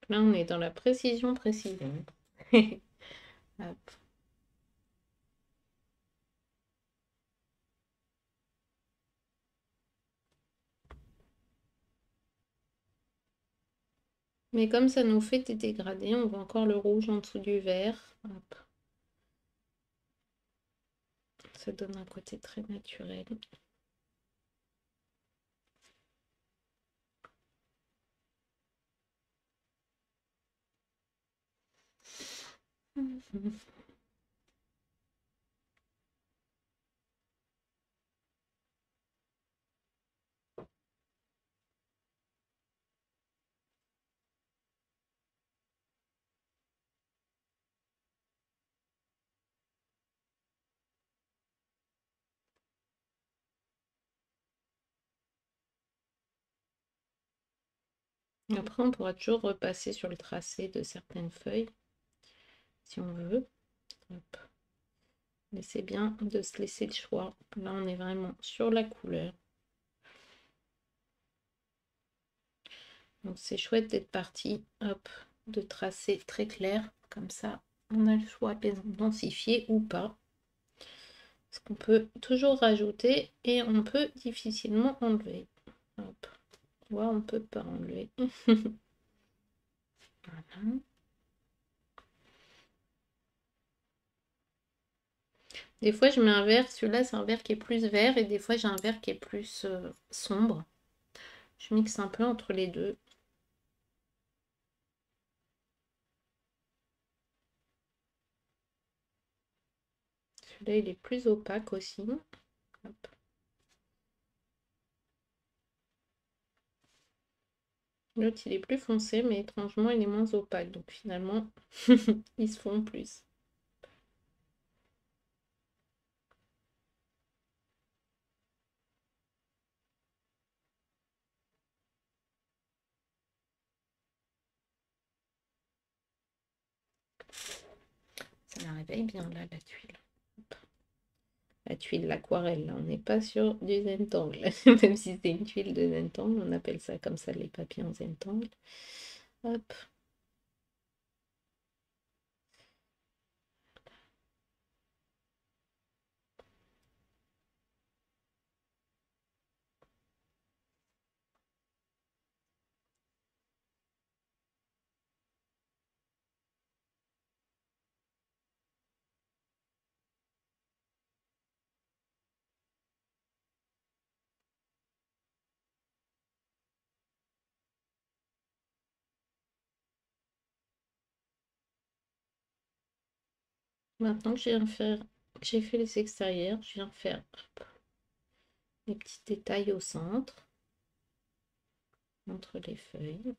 Là, on est dans la précision. Hop. Mais comme ça nous fait des dégradés, on voit encore le rouge en dessous du vert. Hop. Ça donne un côté très naturel. Après, on pourra toujours repasser sur le tracé de certaines feuilles, si on veut. Hop. Mais c'est bien de se laisser le choix. Là, on est vraiment sur la couleur. Donc, c'est chouette d'être parti, hop, de tracer très clair. Comme ça, on a le choix de les densifier ou pas. Parce qu'on peut toujours rajouter et on peut difficilement enlever. Hop. Voilà, on peut pas enlever. Voilà. Des fois, je mets un vert. Celui-là, c'est un vert qui est plus vert. Et des fois, j'ai un vert qui est plus sombre. Je mixe un peu entre les deux. Celui-là, il est plus opaque aussi. Hop. L'autre, il est plus foncé, mais étrangement, il est moins opaque. Donc finalement, ils se font plus. la réveille bien là, la tuile. La tuile, l'aquarelle, là, on n'est pas sur du Zentangle. Même si c'est une tuile de Zentangle, on appelle ça comme ça les papiers en Zentangle. Hop. Maintenant que j'ai fait les extérieurs, je viens faire les petits détails au centre, entre les feuilles.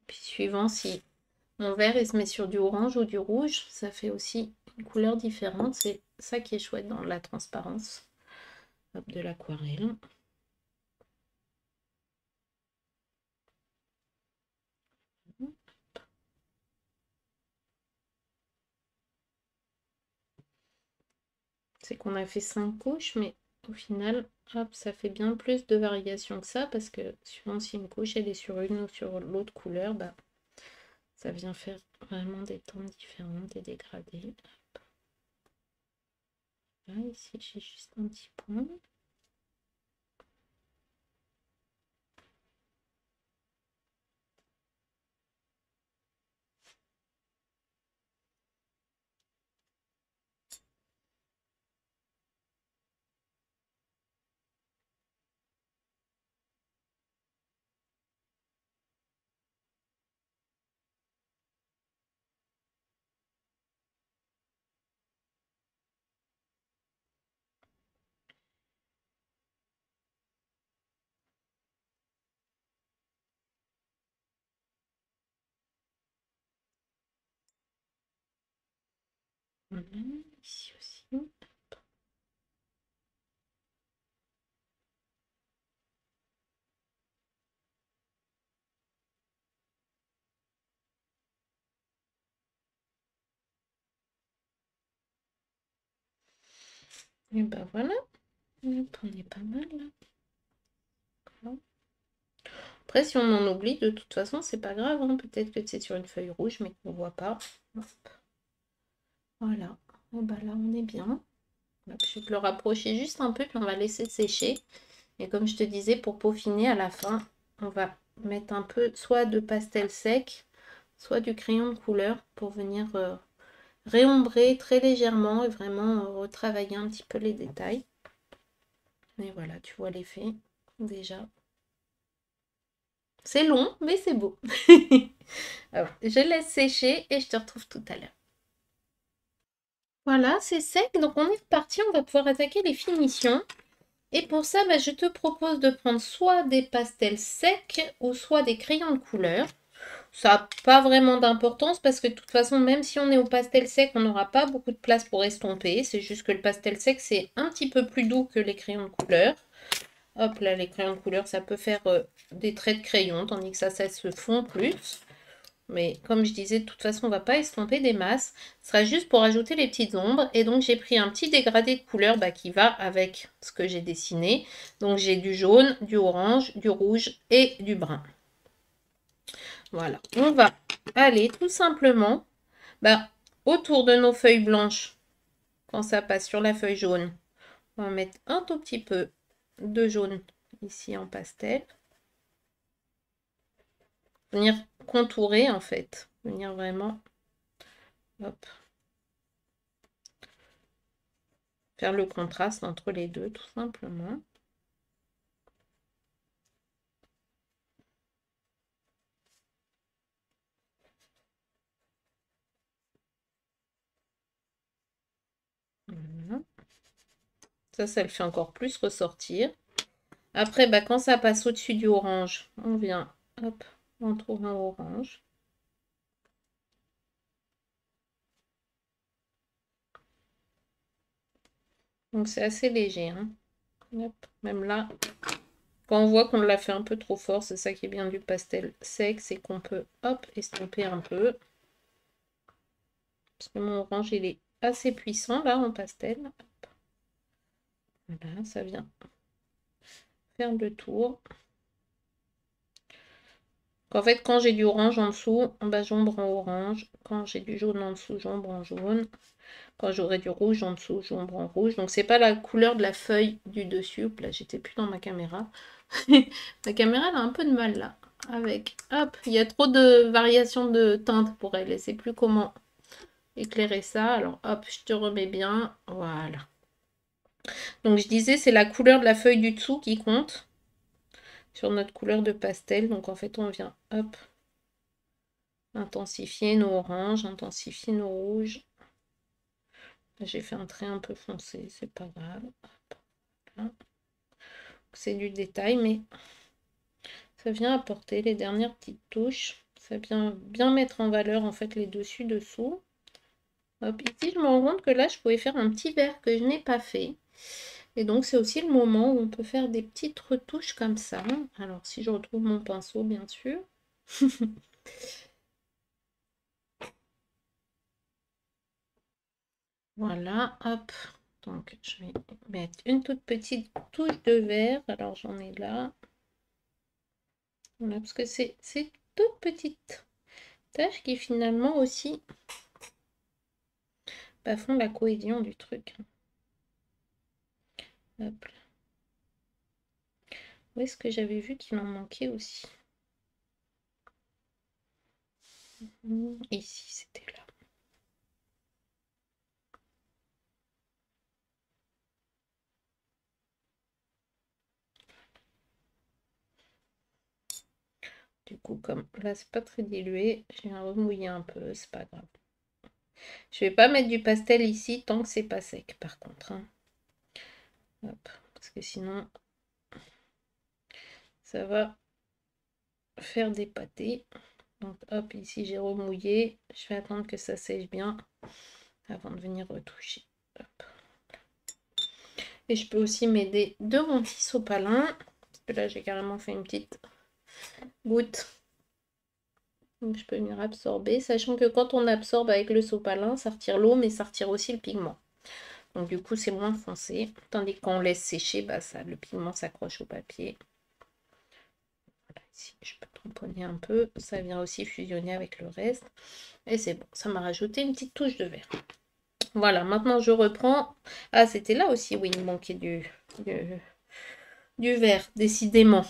Puis suivant si mon vert il se met sur du orange ou du rouge, ça fait aussi une couleur différente. C'est ça qui est chouette dans la transparence de l'aquarelle. C'est qu'on a fait 5 couches, mais au final, hop, ça fait bien plus de variations que ça, parce que suivant si une couche elle est sur une ou sur l'autre couleur, bah, ça vient faire vraiment des tons différents, des dégradés. Là, ici, j'ai juste un petit point. Voilà, ici aussi. Et ben voilà, hop, on est pas mal là. Après, si on en oublie, de toute façon, c'est pas grave, hein. Peut-être que c'est sur une feuille rouge, mais qu'on voit pas. Hop. Voilà, et ben là, on est bien. Hop, je vais te le rapprocher juste un peu, puis on va laisser sécher. Et comme je te disais, pour peaufiner à la fin, on va mettre un peu soit de pastel sec, soit du crayon de couleur pour venir réombrer très légèrement et vraiment retravailler un petit peu les détails. Et voilà, tu vois l'effet déjà. C'est long, mais c'est beau. Alors, je laisse sécher et je te retrouve tout à l'heure. Voilà, c'est sec, donc on est reparti, on va pouvoir attaquer les finitions. Et pour ça, bah, je te propose de prendre soit des pastels secs ou soit des crayons de couleur. Ça n'a pas vraiment d'importance parce que de toute façon, même si on est au pastel sec, on n'aura pas beaucoup de place pour estomper. C'est juste que le pastel sec, c'est un petit peu plus doux que les crayons de couleur. Hop là, les crayons de couleur, ça peut faire des traits de crayon, tandis que ça se fond plus. Mais comme je disais, de toute façon, on ne va pas estomper des masses. Ce sera juste pour ajouter les petites ombres. Et donc, j'ai pris un petit dégradé de couleur qui va avec ce que j'ai dessiné. Donc, j'ai du jaune, du orange, du rouge et du brun. Voilà. On va aller tout simplement autour de nos feuilles blanches. Quand ça passe sur la feuille jaune, on va mettre un tout petit peu de jaune ici en pastel. Venir contourer en fait. Venir vraiment... Hop. Faire le contraste entre les deux, tout simplement. Voilà. Ça le fait encore plus ressortir. Après, quand ça passe au-dessus du orange, on vient, hop, on trouve un orange. Donc, c'est assez léger, hein. Hop, même là, quand on voit qu'on l'a fait un peu trop fort, c'est ça qui est bien du pastel sec, c'est qu'on peut, hop, estomper un peu. parce que mon orange, il est assez puissant, là, en pastel. Voilà, ça vient faire le tour. En fait, quand j'ai du orange en dessous, bah, j'ombre en orange. Quand j'ai du jaune en dessous, j'ombre en jaune. Quand j'aurai du rouge en dessous, j'ombre en rouge. Donc, c'est pas la couleur de la feuille du dessus. Oups, là, j'étais plus dans ma caméra. La caméra, elle a un peu de mal, là. Avec, hop, il y a trop de variations de teintes pour elle. Elle sait plus comment éclairer ça. Alors, hop, je te remets bien. Voilà. Donc, je disais, c'est la couleur de la feuille du dessous qui compte sur notre couleur de pastel. Donc, en fait, on vient, hop, intensifier nos oranges, intensifier nos rouges. J'ai fait un trait un peu foncé, c'est pas grave. Voilà. C'est du détail, mais ça vient apporter les dernières petites touches. Ça vient bien mettre en valeur en fait les dessus-dessous. Hop, ici je me rends compte que là je pouvais faire un petit vert que je n'ai pas fait. Et donc c'est aussi le moment où on peut faire des petites retouches comme ça. Alors si je retrouve mon pinceau bien sûr. Voilà, hop. Donc je vais mettre une toute petite touche de vert. Alors j'en ai là. Voilà, parce que c'est toute petite tâche qui finalement aussi font la cohésion du truc. Hop là. Où est-ce que j'avais vu qu'il en manquait aussi? Ici, c'était là. Du coup, comme là, c'est pas très dilué, je viens remouiller un peu, c'est pas grave. Je vais pas mettre du pastel ici tant que c'est pas sec, par contre. Hein. Hop, parce que sinon, ça va faire des pâtés. Donc, hop, ici, j'ai remouillé. Je vais attendre que ça sèche bien avant de venir retoucher. Hop. Et je peux aussi m'aider de mon petit sopalin. Parce que là, j'ai carrément fait une petite goutte. Donc, je peux venir absorber. Sachant que quand on absorbe avec le sopalin, ça retire l'eau, mais ça retire aussi le pigment. Donc, du coup, c'est moins foncé. Tandis que quand on laisse sécher, le pigment s'accroche au papier. Voilà, ici, je peux tamponner un peu. Ça vient aussi fusionner avec le reste. Et c'est bon. Ça m'a rajouté une petite touche de vert. Voilà, maintenant je reprends. Ah, c'était là aussi, oui, il manquait du vert, décidément.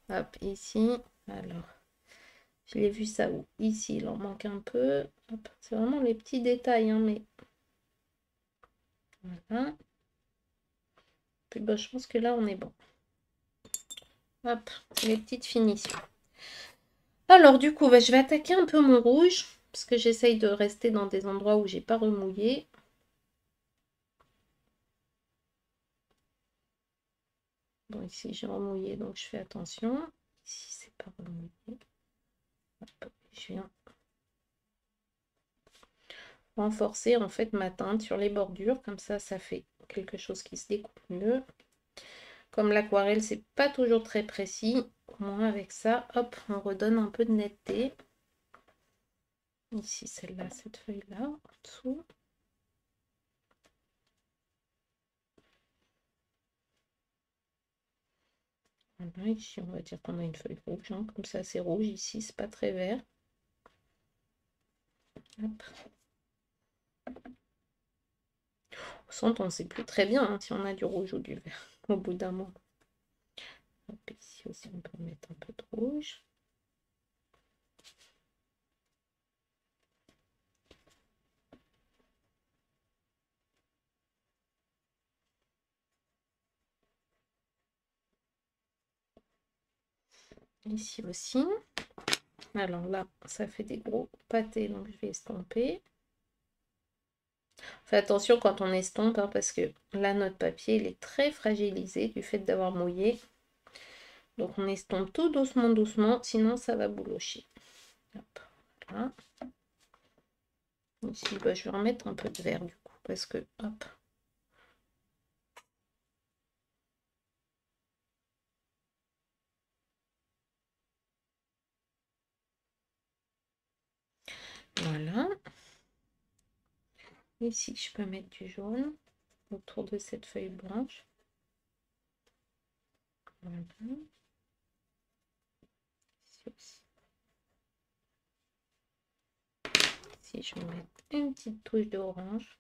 Hop, ici. Alors, je l'ai vu ça où? Ici, il en manque un peu. C'est vraiment les petits détails, hein, mais... Voilà. Puis, je pense que là, on est bon. Hop, les petites finitions. Alors, du coup, je vais attaquer un peu mon rouge, parce que j'essaye de rester dans des endroits où j'ai pas remouillé. Bon, ici, j'ai remouillé, donc je fais attention. Ici, c'est pas remouillé. Hop, je viens renforcer en fait ma teinte sur les bordures, comme ça fait quelque chose qui se découpe mieux. Comme l'aquarelle c'est pas toujours très précis, au moins avec ça, hop, on redonne un peu de netteté. Ici celle-là, cette feuille-là, en dessous. Voilà, ici on va dire qu'on a une feuille rouge, hein, comme ça c'est rouge, ici c'est pas très vert. Hop. Au centre on ne sait plus très bien hein, si on a du rouge ou du vert au bout d'un moment. Hop, ici aussi on peut mettre un peu de rouge. Ici aussi. Alors là, ça fait des gros pâtés, donc je vais estomper. Fais attention quand on estompe, hein, parce que là, notre papier, il est très fragilisé du fait d'avoir mouillé. Donc on estompe tout doucement, doucement, sinon ça va boulocher. Hop, voilà. Ici, je vais remettre un peu de vert du coup, parce que, hop. Voilà. Ici, je peux mettre du jaune autour de cette feuille blanche. Voilà. Ici aussi. Ici, je vais mettre une petite touche d'orange.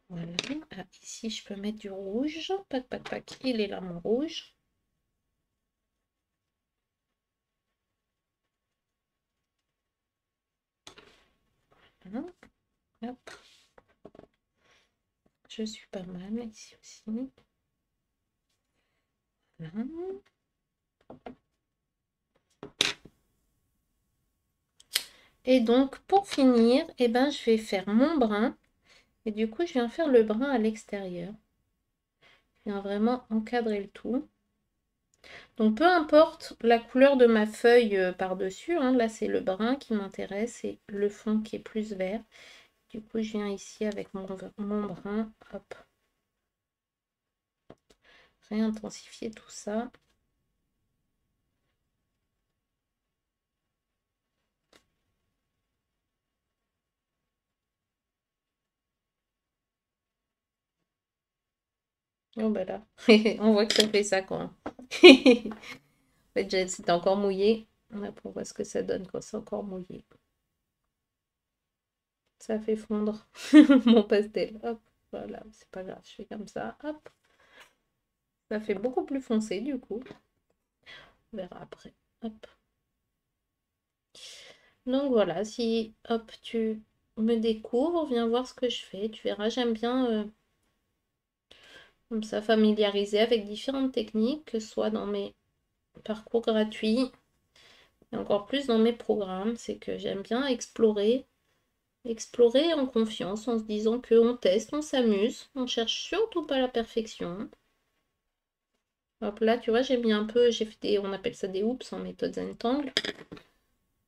Voilà. Ah, ici, je peux mettre du rouge. Pac, pac, pac. Il est là, mon rouge. Voilà. Hop. Je suis pas mal ici aussi. Voilà. Et donc, pour finir, eh ben, je vais faire mon brin. Et du coup, je viens faire le brin à l'extérieur. Je viens vraiment encadrer le tout. Donc, peu importe la couleur de ma feuille par-dessus. Hein, là, c'est le brun qui m'intéresse et le fond qui est plus vert. Du coup, je viens ici avec mon brin. Hop. Réintensifier tout ça. Oh bah là, on voit que ça fait ça quand. En fait, c'était encore mouillé. Là, on voit ce que ça donne quand c'est encore mouillé. Ça fait fondre mon pastel. Hop, voilà, c'est pas grave, je fais comme ça. Hop, ça fait beaucoup plus foncé du coup. On verra après. Hop. Donc voilà, si hop, tu me découvres, viens voir ce que je fais. Tu verras, j'aime bien comme ça familiariser avec différentes techniques, que ce soit dans mes parcours gratuits et encore plus dans mes programmes. C'est que j'aime bien explorer en confiance, en se disant qu'on teste, on s'amuse, on cherche surtout pas la perfection. Hop là, tu vois, j'ai mis un peu, j'ai fait des, on appelle ça des hoops en méthode Zentangle.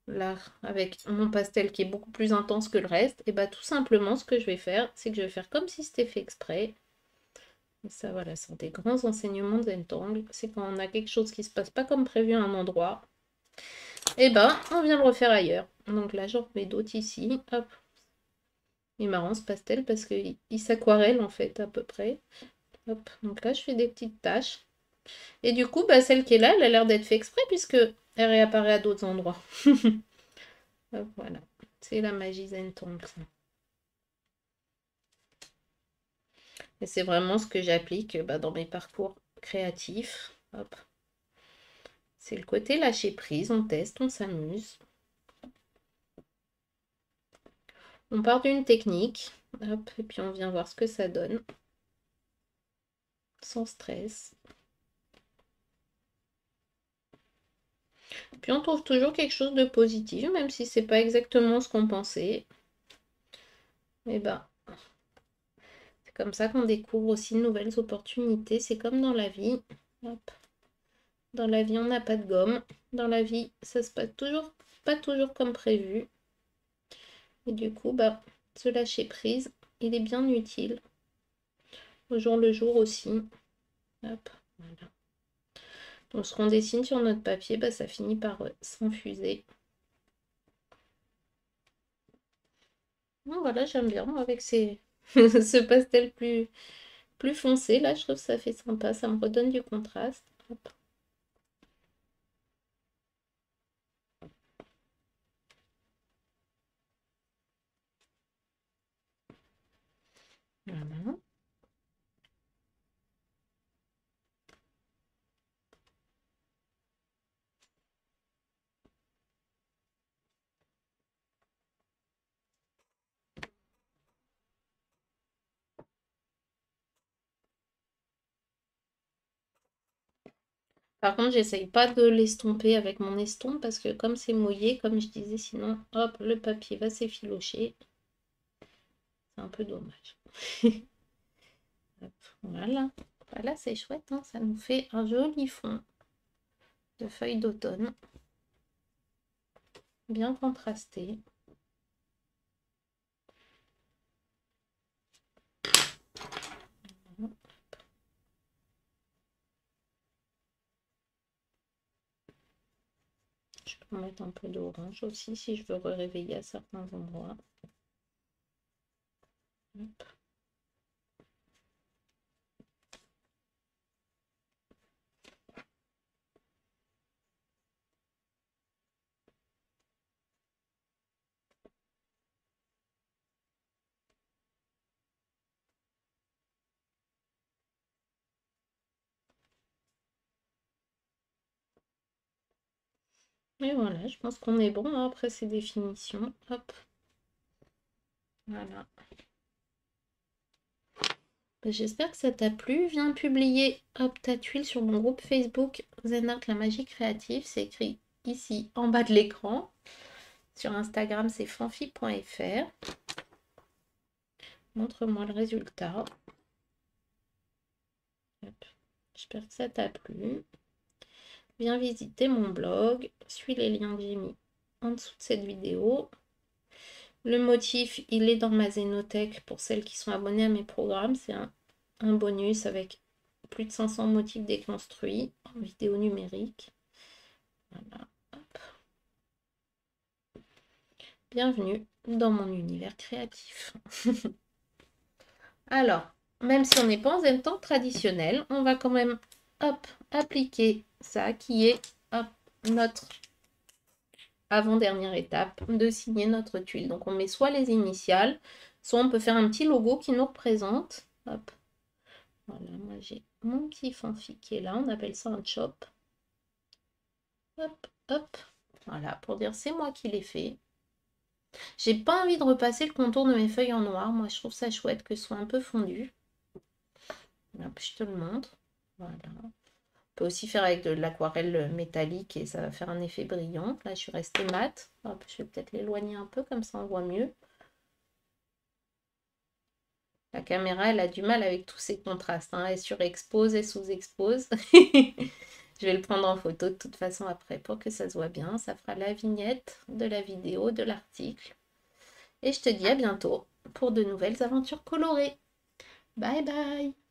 Là, avec mon pastel qui est beaucoup plus intense que le reste, et bah tout simplement, ce que je vais faire, c'est que je vais faire comme si c'était fait exprès. Et ça, voilà, sont des grands enseignements de Zentangle. C'est quand on a quelque chose qui se passe pas comme prévu à un endroit, et ben on vient le refaire ailleurs. Donc là, j'en remets d'autres ici. Hop. Il est marrant ce pastel parce qu'il s'aquarelle en fait à peu près. Hop. Donc là, je fais des petites taches. Et du coup, bah, celle qui est là, elle a l'air d'être fait exprès puisque elle réapparaît à d'autres endroits. Hop, voilà. C'est la magie Zentangle. Et c'est vraiment ce que j'applique bah, dans mes parcours créatifs. Hop. C'est le côté lâcher prise, on teste, on s'amuse. On part d'une technique, hop, et puis on vient voir ce que ça donne. Sans stress. Puis on trouve toujours quelque chose de positif, même si c'est pas exactement ce qu'on pensait. Et ben, c'est comme ça qu'on découvre aussi de nouvelles opportunités. C'est comme dans la vie. Hop. Dans la vie, on n'a pas de gomme. Dans la vie, ça se passe toujours, pas toujours comme prévu. Et du coup, bah, ce lâcher prise, il est bien utile. Au jour le jour aussi. Hop, voilà. Donc, ce qu'on dessine sur notre papier, bah, ça finit par s'infuser. Donc, voilà, j'aime bien avec ce pastel plus foncé. Là, je trouve que ça fait sympa. Ça me redonne du contraste. Hop. Voilà. Par contre, j'essaye pas de l'estomper avec mon estompe parce que comme c'est mouillé, comme je disais, sinon, hop, le papier va s'effilocher. C'est un peu dommage. Hop, voilà. Voilà, c'est chouette, hein, ça nous fait un joli fond de feuilles d'automne. Bien contrasté. On va mettre un peu d'orange aussi si je veux réveiller à certains endroits. Hop. Et voilà, je pense qu'on est bon hein, après ces définitions. Hop. Voilà. J'espère que ça t'a plu. Viens publier hop, ta tuile sur mon groupe Facebook Zen Art la magie créative. C'est écrit ici en bas de l'écran. Sur Instagram, c'est fanfi.fr. Montre-moi le résultat. J'espère que ça t'a plu. Viens visiter mon blog. Suis les liens que j'ai mis en dessous de cette vidéo. Le motif, il est dans ma Zenothèque pour celles qui sont abonnées à mes programmes. C'est un bonus avec plus de 500 motifs déconstruits en vidéo numérique. Voilà. Hop. Bienvenue dans mon univers créatif. Alors, même si on n'est pas en zen temps traditionnel, on va quand même hop, appliquer ça qui est hop, notre avant-dernière étape de signer notre tuile. Donc on met soit les initiales, soit on peut faire un petit logo qui nous représente. Hop. Voilà, moi j'ai mon petit fanfic qui est là, on appelle ça un chop. Hop, hop. Voilà, pour dire c'est moi qui l'ai fait. J'ai pas envie de repasser le contour de mes feuilles en noir. Moi, je trouve ça chouette que ce soit un peu fondu. Hop, je te le montre. Voilà. On peut aussi faire avec de l'aquarelle métallique et ça va faire un effet brillant. Là, je suis restée mat. Hop, je vais peut-être l'éloigner un peu, comme ça on voit mieux. La caméra, elle a du mal avec tous ces contrastes. Hein. Elle surexpose et sous-expose. Je vais le prendre en photo de toute façon après pour que ça se voit bien. Ça fera la vignette de la vidéo, de l'article. Et je te dis à bientôt pour de nouvelles aventures colorées. Bye bye!